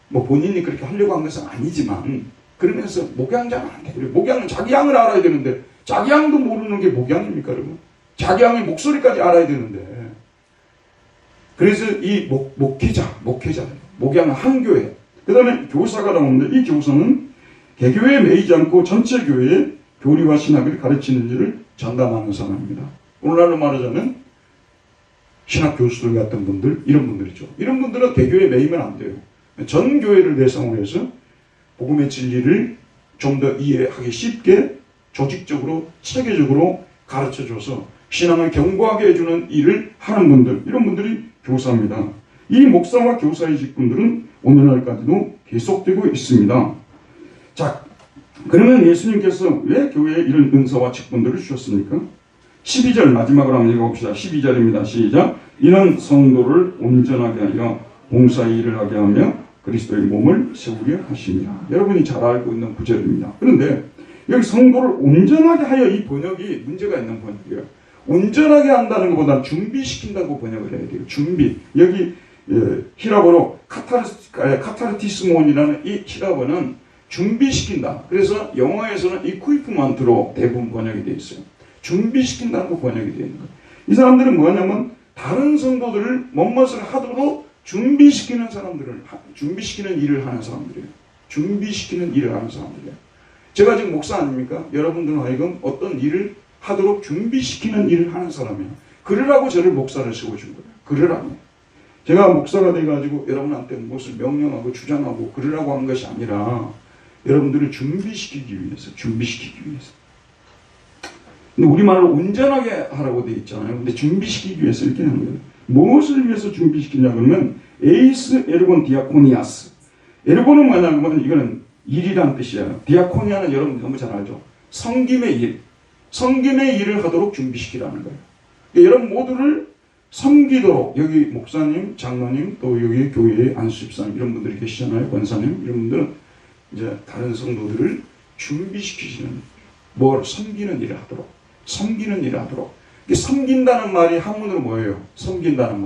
뭐 본인이 그렇게 하려고 한 것은 아니지만, 그러면서 목양자는 안 돼요. 목양은 자기 양을 알아야 되는데, 자기 양도 모르는 게 목양입니까, 여러분? 자기 양의 목소리까지 알아야 되는데. 그래서 이 목회자, 목양은 한 교회. 그 다음에 교사가 나오는데, 이 교사는 개교회에 매이지 않고 전체 교회에 교리와 신학을 가르치는 일을 전담하는 사람입니다. 오늘날로 말하자면 신학 교수들 같은 분들, 이런 분들이죠. 이런 분들은 개교회에 매이면 안 돼요. 전 교회를 대상으로 해서 복음의 진리를 좀 더 이해하기 쉽게 조직적으로, 체계적으로 가르쳐줘서 신앙을 견고하게 해주는 일을 하는 분들, 이런 분들이 교사입니다. 이 목사와 교사의 직분들은 오늘날까지도 계속되고 있습니다. 자, 그러면 예수님께서 왜 교회에 이런 은사와 직분들을 주셨습니까? 12절 마지막으로 한번 읽어봅시다. 12절입니다. 시작. 이런 성도를 온전하게 하여 봉사의 일을 하게 하며 그리스도의 몸을 세우려 하십니다. 여러분이 잘 알고 있는 구절입니다. 그런데 여기 성도를 온전하게 하여, 이 번역이 문제가 있는 번역이에요. 온전하게 한다는 것보다 준비시킨다고 번역을 해야 돼요. 준비. 여기 히라보로 카타르티스몬이라는 이 히라보는 준비시킨다. 그래서 영어에서는 이퀴프먼트로 대부분 번역이 되어 있어요. 준비시킨다고 번역이 되어 있는 거예요. 이 사람들은 뭐냐면 다른 성도들을 뭔것을 하도록 준비시키는 일을 하는 사람들이에요. 준비시키는 일을 하는 사람들이에요. 제가 지금 목사 아닙니까? 여러분들은 하여금 어떤 일을 하도록 준비시키는 일을 하는 사람이에요. 그러라고 저를 목사를 세워준 거예요. 그러라고. 제가 목사가 돼가지고 여러분한테 무엇을 명령하고 주장하고 그러라고 한 것이 아니라 여러분들을 준비시키기 위해서. 근데 우리말로 온전하게 하라고 되어 있잖아요. 근데 준비시키기 위해서 이렇게 하는 거예요. 무엇을 위해서 준비시키냐 그러면 에이스 에르곤 디아코니아스. 에르곤은 뭐냐면 이거는 일이란 뜻이에요. 디아코니아는 여러분 너무 잘 알죠. 섬김의 일. 섬김의 일을 하도록 준비시키라는 거예요. 그러니까 여러분 모두를 섬기도록, 여기 목사님, 장로님, 또 여기 교회의 안수집사님 이런 분들이 계시잖아요. 권사님 이런 분들은 이제 다른 성도들을 준비시키시는, 뭘 섬기는 일을 하도록. 섬긴다는 말이 한문으로 뭐예요? 섬긴다는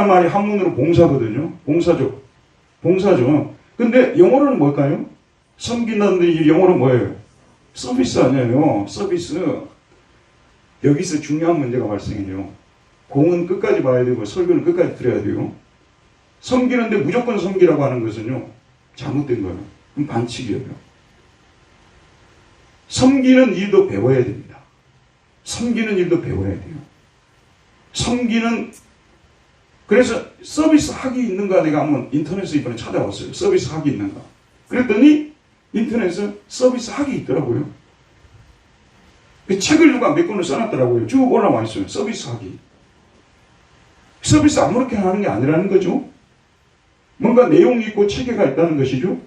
말이 한문으로 봉사거든요. 봉사죠. 근데 영어로는 뭘까요? 섬긴다는데 영어로 뭐예요? 서비스 아니에요. 서비스. 여기서 중요한 문제가 발생해요. 공은 끝까지 봐야 되고 설교는 끝까지 들어야 돼요. 섬기는데 무조건 섬기라고 하는 것은요, 잘못된 거예요. 그럼 반칙이에요. 섬기는 일도 배워야 됩니다. 그래서 서비스 학이 있는가 내가 한번 인터넷에 이번에 찾아봤어요. 서비스 학이 있는가. 그랬더니 인터넷에 서비스 학이 있더라고요. 그 책을 누가 몇 권을 써놨더라고요. 쭉 올라와 있어요. 서비스 학이. 서비스 아무렇게 하는 게 아니라는 거죠. 뭔가 내용이 있고 체계가 있다는 것이죠.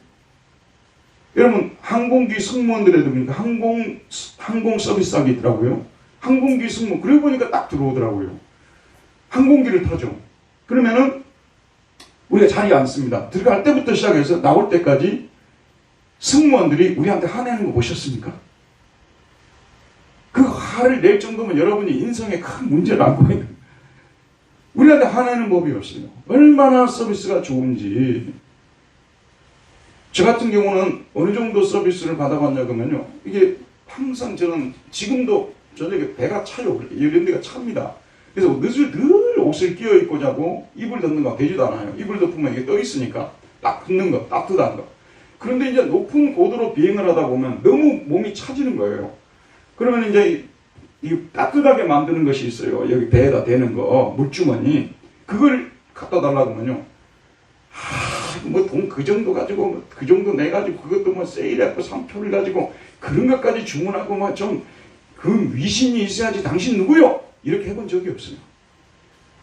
여러분 항공기 승무원들에도 보니까 항공 서비스 학이 있더라고요. 항공기 승무원. 그러고 보니까 딱 들어오더라고요. 항공기를 타죠. 그러면은 우리가 자리에 앉습니다. 들어갈 때부터 시작해서 나올 때까지 승무원들이 우리한테 화내는 거 보셨습니까? 그 화를 낼 정도면 여러분이 인성에 큰 문제를 안고 있는. 우리한테 화내는 법이 없어요. 얼마나 서비스가 좋은지. 저 같은 경우는 어느 정도 서비스를 받아봤냐 그러면요. 이게 항상 저는 지금도 저녁에 배가 차요. 이런 데가 찹니다. 그래서 늘 옷을 끼어 입고 자고 이불 덮는 거 되지도 않아요. 이불 덮으면 이게 떠 있으니까 딱 붙는 거, 따뜻한 거. 그런데 이제 높은 고도로 비행을 하다 보면 너무 몸이 차지는 거예요. 그러면 이제 이 따뜻하게 만드는 것이 있어요. 여기 배에다 대는 거, 물주머니. 그걸 갖다 달라고 하면요. 뭐 돈 그 정도 가지고, 그 정도 내가지고, 그것도 뭐 세일해갖고 상표를 가지고, 그런 것까지 주문하고, 뭐 그 위신이 있어야지 당신 누구요? 이렇게 해본 적이 없어요.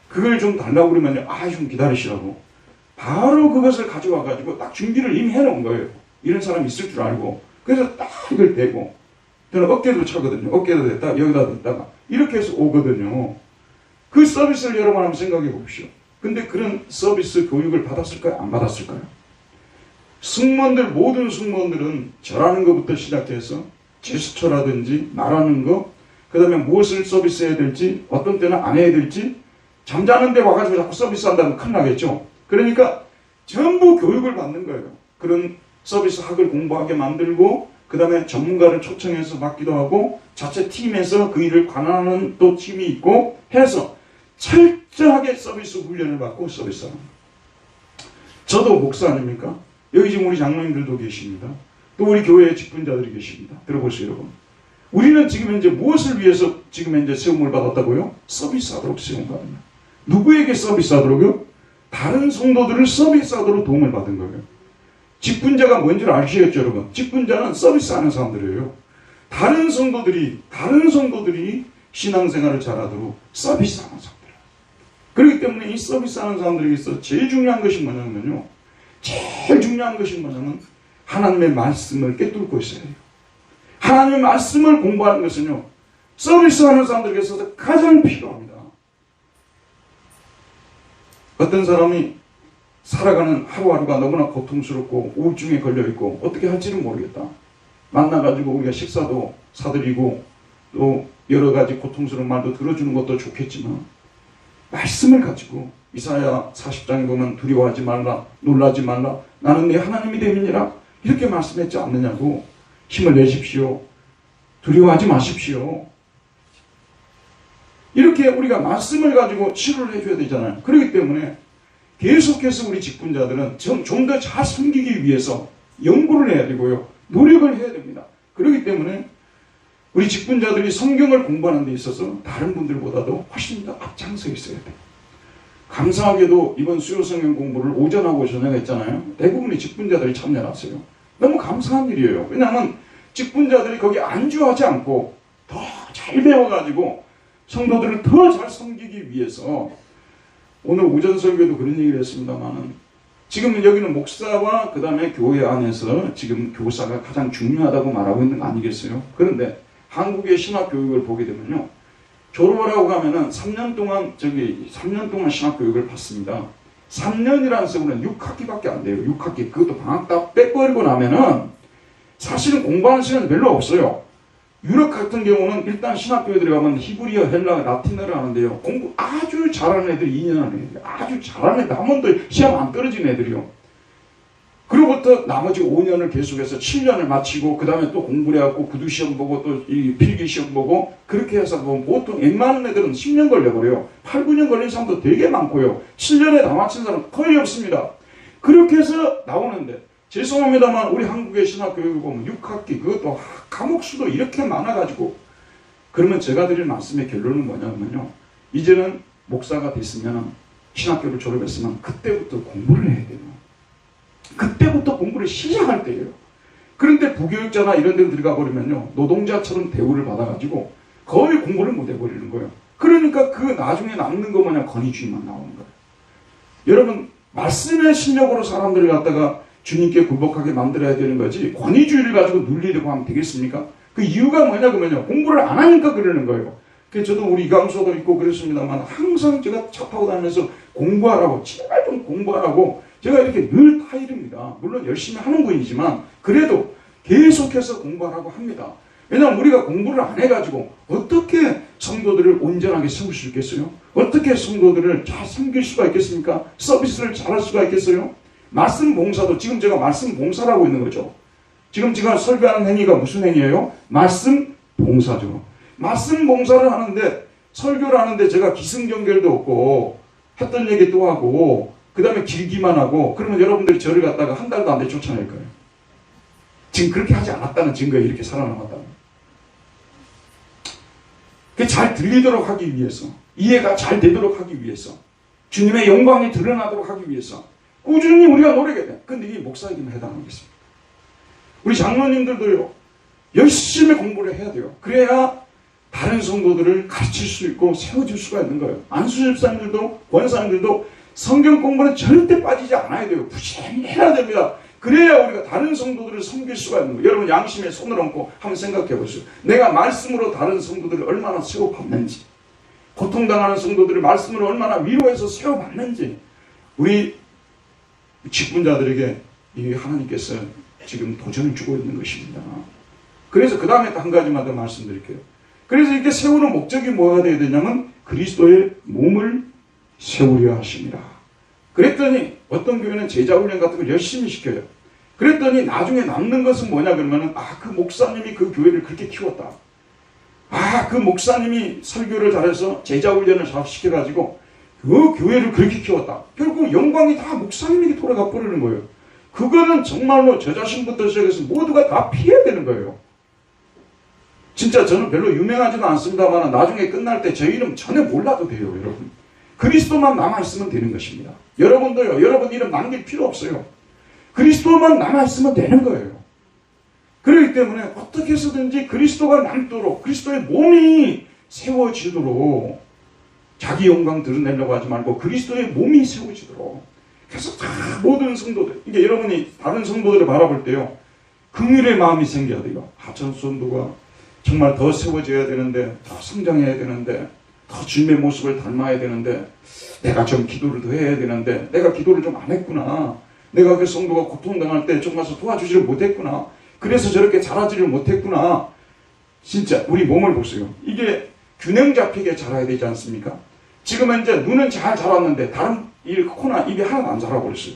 그걸 좀 달라고 그러면요. 좀 기다리시라고. 바로 그것을 가져와가지고 딱 준비를 이미 해놓은 거예요. 이런 사람이 있을 줄 알고. 그래서 딱 이걸 대고. 저는 어깨도 차거든요. 어깨도 됐다, 여기다 댔다가. 이렇게 해서 오거든요. 그 서비스를 여러분 한번 생각해 보십시오. 근데 그런 서비스 교육을 받았을까요? 안 받았을까요? 승무원들, 모든 승무원들은 절하는 것부터 시작해서 제스처라든지 말하는 거, 그 다음에 무엇을 서비스해야 될지, 어떤 때는 안 해야 될지, 잠자는데 와가지고 자꾸 서비스한다면 큰일 나겠죠. 그러니까 전부 교육을 받는 거예요. 그런 서비스 학을 공부하게 만들고, 그 다음에 전문가를 초청해서 받기도 하고, 자체 팀에서 그 일을 관할하는 또 팀이 있고 해서 철저하게 서비스 훈련을 받고 서비스하는 거예요. 저도 목사 아닙니까? 여기 지금 우리 장로님들도 계십니다. 또 우리 교회의 직분자들이 계십니다. 들어보세요, 여러분. 우리는 지금 현재 무엇을 위해서 지금 현재 세움을 받았다고요? 서비스하도록 세움 받은 거예요. 누구에게 서비스하도록요? 다른 성도들을 서비스하도록 도움을 받은 거예요. 직분자가 뭔지 아시겠죠, 여러분? 직분자는 서비스하는 사람들이에요. 다른 성도들이 신앙생활을 잘하도록 서비스하는 사람들. 그렇기 때문에 이 서비스하는 사람들에게서 제일 중요한 것이 뭐냐면요. 제일 중요한 것이 뭐냐면 하나님의 말씀을 꿰뚫고 있어야 돼요. 하나님의 말씀을 공부하는 것은요. 서비스하는 사람들에게 있어서 가장 필요합니다. 어떤 사람이 살아가는 하루하루가 너무나 고통스럽고 우울증에 걸려있고 어떻게 할지는 모르겠다. 만나가지고 우리가 식사도 사드리고 또 여러 가지 고통스러운 말도 들어주는 것도 좋겠지만 말씀을 가지고 이사야 40장에 보면 두려워하지 말라, 놀라지 말라, 나는 네 하나님이 됨이니라 이렇게 말씀했지 않느냐고. 힘을 내십시오. 두려워하지 마십시오. 이렇게 우리가 말씀을 가지고 치료를 해줘야 되잖아요. 그렇기 때문에 계속해서 우리 직분자들은 좀 더 잘 섬기기 위해서 연구를 해야 되고요. 노력을 해야 됩니다. 그렇기 때문에 우리 직분자들이 성경을 공부하는 데 있어서 다른 분들보다도 훨씬 더 앞장서 있어야 돼요. 감사하게도 이번 수요 성경 공부를 오전하고 저녁 했잖아요. 대부분의 직분자들이 참여했어요. 너무 감사한 일이에요. 왜냐하면 직분자들이 거기 안주하지 않고 더 잘 배워가지고 성도들을 더 잘 섬기기 위해서 오늘 오전 설교에도 그런 얘기를 했습니다만은 지금 여기는 목사와 그 다음에 교회 안에서 지금 교사가 가장 중요하다고 말하고 있는 거 아니겠어요? 그런데 한국의 신학교육을 보게 되면요. 졸업을 하고 가면은 3년 동안 신학교육을 받습니다. 3년이라는 세월은 6학기밖에 안 돼요. 6학기. 그것도 방학 다 빼버리고 나면은 사실은 공부하는 시간이 별로 없어요. 유럽 같은 경우는 일단 신학교에 들어가면 히브리어, 헬라, 라틴어를 하는데요. 공부 아주 잘하는 애들이 2년 하는 애들이 아주 잘하는 애들, 한 번도 시험 안 떨어진 애들이요. 그로부터 나머지 5년을 계속해서 7년을 마치고 그 다음에 또 공부를 해갖고 구두시험 보고 또 이 필기시험 보고 그렇게 해서 뭐 보통 웬만한 애들은 10년 걸려버려요. 8, 9년 걸린 사람도 되게 많고요. 7년에 다 마친 사람 거의 없습니다. 그렇게 해서 나오는데 죄송합니다만 우리 한국의 신학교육을 보면 6학기 그것도 과목 수도 이렇게 많아가지고 그러면 제가 드릴 말씀의 결론은 뭐냐면요. 이제는 목사가 됐으면 신학교를 졸업했으면 그때부터 공부를 해야 돼요. 그때부터 공부를 시작할 때예요. 그런데 부교육자나 이런 데 들어가 버리면요. 노동자처럼 대우를 받아가지고 거의 공부를 못 해버리는 거예요. 그러니까 그 나중에 남는 거 뭐냐 권위주의만 나오는 거예요. 여러분 말씀의 실력으로 사람들을 갖다가 주님께 굴복하게 만들어야 되는 거지 권위주의를 가지고 눌리려고 하면 되겠습니까? 그 이유가 뭐냐면요. 공부를 안 하니까 그러는 거예요. 그래서 저도 우리 이강수도 있고 그랬습니다만 항상 제가 차 타고 다니면서 공부하라고 제발 좀 공부하라고 제가 이렇게 늘 타이릅니다. 물론 열심히 하는 분이지만 그래도 계속해서 공부하라고 합니다. 왜냐하면 우리가 공부를 안 해가지고 어떻게 성도들을 온전하게 세울 수 있겠어요? 어떻게 성도들을 잘 섬길 수가 있겠습니까? 서비스를 잘할 수가 있겠어요? 말씀 봉사도 지금 제가 말씀 봉사를 하고 있는 거죠. 지금 제가 설교하는 행위가 무슨 행위예요? 말씀 봉사죠. 말씀 봉사를 하는데 설교를 하는데 제가 기승전결도 없고 했던 얘기 또 하고 그 다음에 길기만 하고 그러면 여러분들이 저를 갖다가 한 달도 안 돼 쫓아낼 거예요. 지금 그렇게 하지 않았다는 증거에 이렇게 살아남았다는. 그게 잘 들리도록 하기 위해서, 이해가 잘 되도록 하기 위해서, 주님의 영광이 드러나도록 하기 위해서 꾸준히 우리가 노력해야 돼. 근데 이게 목사에게만 해당하겠습니다. 우리 장로님들도요, 열심히 공부를 해야 돼요. 그래야 다른 성도들을 가르칠 수 있고 세워줄 수가 있는 거예요. 안수 집사님들도 권사님들도 성경 공부는 절대 빠지지 않아야 돼요. 부지런히 해야 됩니다. 그래야 우리가 다른 성도들을 섬길 수가 있는 거예요. 여러분 양심에 손을 얹고 한번 생각해 보세요. 내가 말씀으로 다른 성도들을 얼마나 세워봤는지, 고통당하는 성도들을 말씀으로 얼마나 위로해서 세워봤는지, 우리 직분자들에게 이 하나님께서 지금 도전을 주고 있는 것입니다. 그래서 그 다음에 한 가지만 더 말씀드릴게요. 그래서 이렇게 세우는 목적이 뭐가 되어야 되냐면 그리스도의 몸을 세우려 하십니다. 그랬더니 어떤 교회는 제자훈련 같은 걸 열심히 시켜요. 그랬더니 나중에 남는 것은 뭐냐 그러면은 그 목사님이 그 교회를 그렇게 키웠다. 그 목사님이 설교를 잘해서 제자훈련을 잘 시켜가지고 그 교회를 그렇게 키웠다. 결국 영광이 다 목사님에게 돌아가 버리는 거예요. 그거는 정말로 저 자신부터 시작해서 모두가 다 피해야 되는 거예요. 진짜 저는 별로 유명하지도 않습니다만 나중에 끝날 때 제 이름 전혀 몰라도 돼요, 여러분. 그리스도만 남아있으면 되는 것입니다. 여러분도요, 여러분 이름 남길 필요 없어요. 그리스도만 남아있으면 되는 거예요. 그렇기 때문에 어떻게 해서든지 그리스도가 남도록, 그리스도의 몸이 세워지도록, 자기 영광 드러내려고 하지 말고 그리스도의 몸이 세워지도록. 그래서 다 모든 성도들, 이게 여러분이 다른 성도들을 바라볼 때요, 긍휼의 마음이 생겨야 돼요. 저 성도가 정말 더 세워져야 되는데, 더 성장해야 되는데, 더 주님의 모습을 닮아야 되는데, 내가 좀 기도를 더 해야 되는데, 내가 기도를 좀 안 했구나. 내가 그 성도가 고통당할 때 좀 가서 도와주지를 못했구나. 그래서 저렇게 자라지를 못했구나. 진짜 우리 몸을 보세요. 이게 균형 잡히게 자라야 되지 않습니까? 지금은 이제 눈은 잘 자랐는데 다른 코나 입이 하나도 안 자라버렸어요.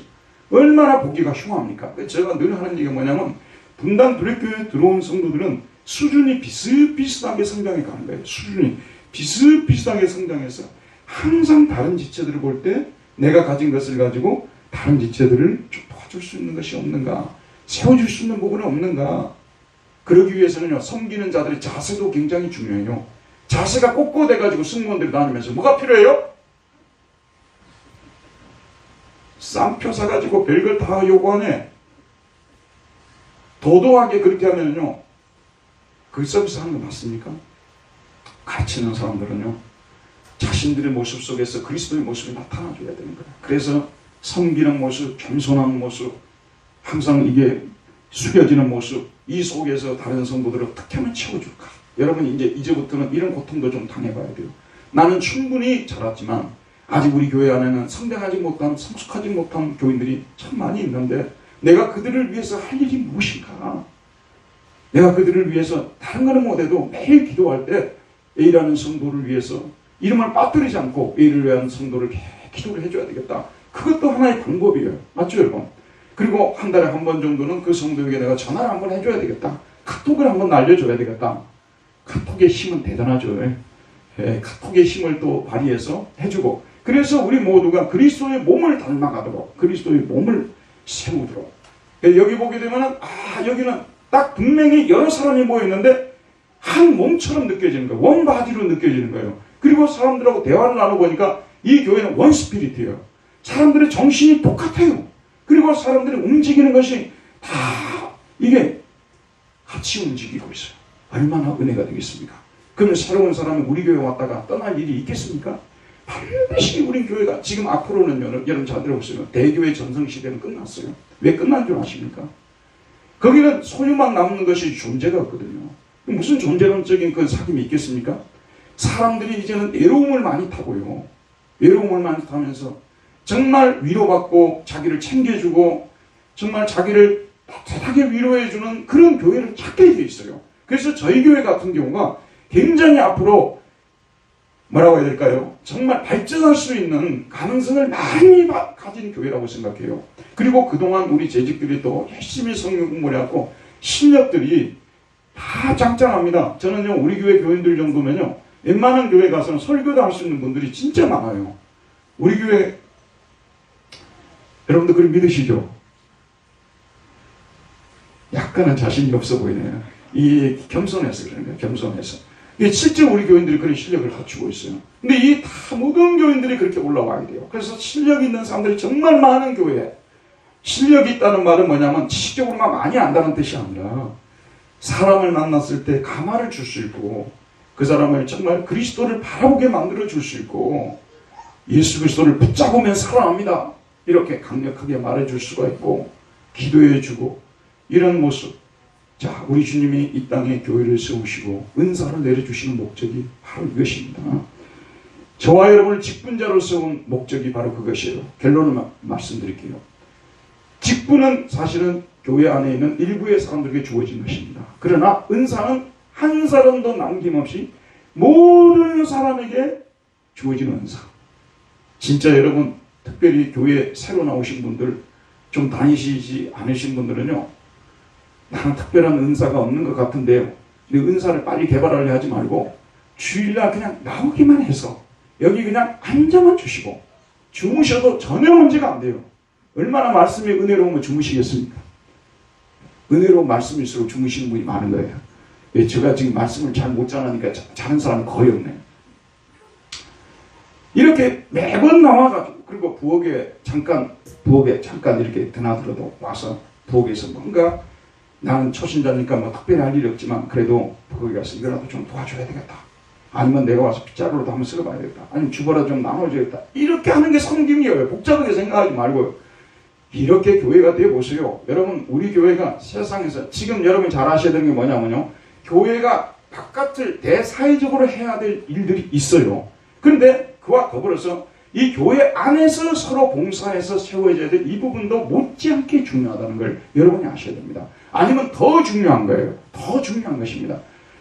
얼마나 보기가 흉합니까? 제가 늘 하는 얘기가 뭐냐면 분당 두레교회에 들어온 성도들은 수준이 비슷비슷하게 성장해 가는 거예요. 수준이 비슷비슷하게 성장해서 항상 다른 지체들을 볼 때 내가 가진 것을 가지고 다른 지체들을 좀 도와줄 수 있는 것이 없는가, 세워줄 수 있는 부분은 없는가. 그러기 위해서는요, 섬기는 자들의 자세도 굉장히 중요해요. 자세가 꼿꼿해가지고 승무원들이 다니면서 뭐가 필요해요? 쌍표 사가지고 별걸 다 요구하네. 도도하게 그렇게 하면요, 그 서비스 하는 거 맞습니까? 가르치는 사람들은요, 자신들의 모습 속에서 그리스도의 모습이 나타나줘야 되는 거예요. 그래서 섬기는 모습, 겸손한 모습, 항상 이게 숙여지는 모습, 이 속에서 다른 성도들을 어떻게 하면 채워줄까? 여러분 이제부터는 이런 고통도 좀 당해봐야 돼요. 나는 충분히 자랐지만 아직 우리 교회 안에는 성장하지 못한, 성숙하지 못한 교인들이 참 많이 있는데 내가 그들을 위해서 할 일이 무엇인가? 내가 그들을 위해서 다른 거는 못해도 매일 기도할 때 A라는 성도를 위해서 이름을 빠뜨리지 않고 A를 위한 성도를 기도를 해줘야 되겠다. 그것도 하나의 방법이에요. 맞죠, 여러분? 그리고 한 달에 한 번 정도는 그 성도에게 내가 전화를 한번 해줘야 되겠다. 카톡을 한번 날려줘야 되겠다. 카톡의 힘은 대단하죠. 카톡의 힘을 또 발휘해서 해주고, 그래서 우리 모두가 그리스도의 몸을 닮아가도록, 그리스도의 몸을 세우도록. 여기 보게 되면은 여기는 딱 분명히 여러 사람이 모였는데 한 몸처럼 느껴지는 거예요. 원바디로 느껴지는 거예요. 그리고 사람들하고 대화를 나눠보니까 이 교회는 원스피릿이에요. 사람들의 정신이 똑같아요. 그리고 사람들이 움직이는 것이 다 이게 같이 움직이고 있어요. 얼마나 은혜가 되겠습니까? 그러면 새로운 사람이 우리 교회 왔다가 떠날 일이 있겠습니까? 반드시 우리 교회가 지금 앞으로는 여러분 잘 들어보세요. 대교회 전성시대는 끝났어요. 왜 끝난 줄 아십니까? 거기는 소유만 남는 것이 존재가 없거든요. 무슨 존재론적인 그 사귐이 있겠습니까? 사람들이 이제는 외로움을 많이 타고요. 외로움을 많이 타면서 정말 위로받고 자기를 챙겨주고 정말 자기를 따뜻하게 위로해주는 그런 교회를 찾게 돼 있어요. 그래서 저희 교회 같은 경우가 굉장히 앞으로 뭐라고 해야 될까요? 정말 발전할 수 있는 가능성을 많이 가진 교회라고 생각해요. 그리고 그동안 우리 재직들이 또 열심히 성경 공부를 해갖고 실력들이 다 짱짱합니다. 저는요, 우리 교회 교인들 정도면요, 웬만한 교회 가서는 설교도 할 수 있는 분들이 진짜 많아요. 우리 교회, 여러분들 그걸 믿으시죠? 약간은 자신이 없어 보이네요. 이 겸손해서 그런 거예요. 겸손해서. 실제 우리 교인들이 그런 실력을 갖추고 있어요. 근데 이 다 모든 교인들이 그렇게 올라와야 돼요. 그래서 실력 있는 사람들이 정말 많은 교회. 실력이 있다는 말은 뭐냐면 지식적으로만 많이 안다는 뜻이 아니라 사람을 만났을 때 감화를 줄 수 있고 그 사람을 정말 그리스도를 바라보게 만들어 줄 수 있고 예수 그리스도를 붙잡으면 살아납니다. 이렇게 강력하게 말해줄 수가 있고 기도해주고 이런 모습. 자, 우리 주님이 이 땅에 교회를 세우시고 은사를 내려주시는 목적이 바로 이것입니다. 저와 여러분을 직분자로 세운 목적이 바로 그것이에요. 결론을 말씀드릴게요. 직분은 사실은 교회 안에 있는 일부의 사람들에게 주어진 것입니다. 그러나 은사는 한 사람도 남김없이 모든 사람에게 주어진 은사. 진짜 여러분, 특별히 교회 새로 나오신 분들, 좀 다니시지 않으신 분들은요, 나는 특별한 은사가 없는 것 같은데요. 근데 은사를 빨리 개발하려 하지 말고 주일날 그냥 나오기만 해서 여기 그냥 앉아만 주시고 주무셔도 전혀 문제가 안 돼요. 얼마나 말씀이 은혜로우면 주무시겠습니까? 은혜로운 말씀일수록 주무시는 분이 많은 거예요. 제가 지금 말씀을 잘 못 전하니까 자는 사람이 거의 없네요. 이렇게 매번 나와가지고 그리고 부엌에 잠깐 이렇게 드나들어도 와서 부엌에서 뭔가 나는 초신자니까 뭐 특별히 할 일이 없지만 그래도 거기 가서 이거라도 좀 도와줘야 되겠다. 아니면 내가 와서 빗자루로도 한번 쓸어봐야 되겠다. 아니면 주보라도 좀 나눠줘야겠다. 이렇게 하는 게 섬김이에요. 복잡하게 생각하지 말고요. 이렇게 교회가 되어보세요. 여러분, 우리 교회가 세상에서 지금 여러분 잘 아셔야 되는 게 뭐냐면요. 교회가 바깥을 대사회적으로 해야 될 일들이 있어요. 그런데 그와 더불어서 이 교회 안에서 서로 봉사해서 세워져야 될 이 부분도 못지않게 중요하다는 걸 여러분이 아셔야 됩니다. 아니면 더 중요한 거예요. 더 중요한 것입니다.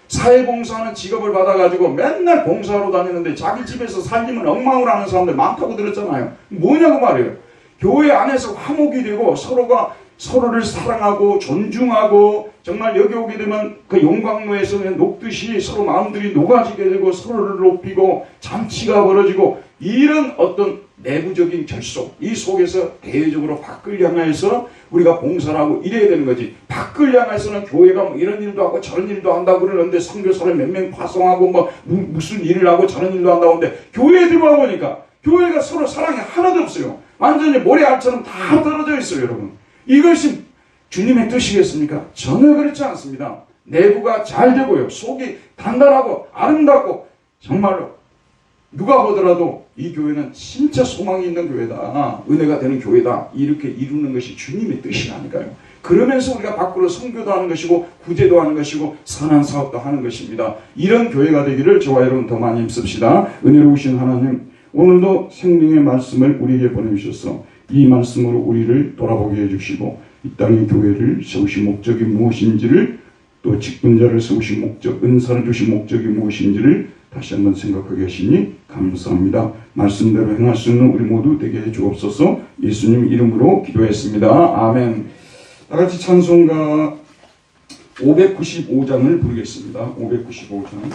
사회봉사하는 직업을 받아가지고 맨날 봉사하러 다니는데 자기 집에서 살림을 엉망으로 하는 사람들 많다고 들었잖아요. 뭐냐고 말이에요. 교회 안에서 화목이 되고 서로가 서로를 사랑하고 존중하고 정말 여기 오게 되면 그 용광로에서 녹듯이 서로 마음들이 녹아지게 되고 서로를 높이고 잔치가 벌어지고 이런 어떤 내부적인 결속, 이 속에서 대외적으로 밖을 향해서 우리가 봉사를 하고 이래야 되는 거지. 밖을 향해서는 교회가 뭐 이런 일도 하고 저런 일도 한다고 그러는데 선교사를 몇 명 파송하고 뭐 무슨 일을 하고 저런 일도 한다고 하는데 교회에 들어와 보니까 교회가 서로 사랑이 하나도 없어요. 완전히 모래알처럼 다 떨어져 있어요, 여러분. 이것이 주님의 뜻이겠습니까? 전혀 그렇지 않습니다. 내부가 잘 되고요. 속이 단단하고 아름답고 정말로 누가 보더라도 이 교회는 진짜 소망이 있는 교회다. 은혜가 되는 교회다. 이렇게 이루는 것이 주님의 뜻이라니까요. 그러면서 우리가 밖으로 선교도 하는 것이고 구제도 하는 것이고 선한 사업도 하는 것입니다. 이런 교회가 되기를 저와 여러분 더 많이 힘씁시다. 은혜로우신 하나님, 오늘도 생명의 말씀을 우리에게 보내주셔서 이 말씀으로 우리를 돌아보게 해주시고 이 땅의 교회를 세우신 목적이 무엇인지를 또 직분자를 세우신 목적, 은사를 주신 목적이 무엇인지를 다시 한번 생각하게 하시니 감사합니다. 말씀대로 행할 수 있는 우리 모두 되게 해 주옵소서. 예수님 이름으로 기도했습니다. 아멘. 다 같이 찬송가 595장을 부르겠습니다. 595장.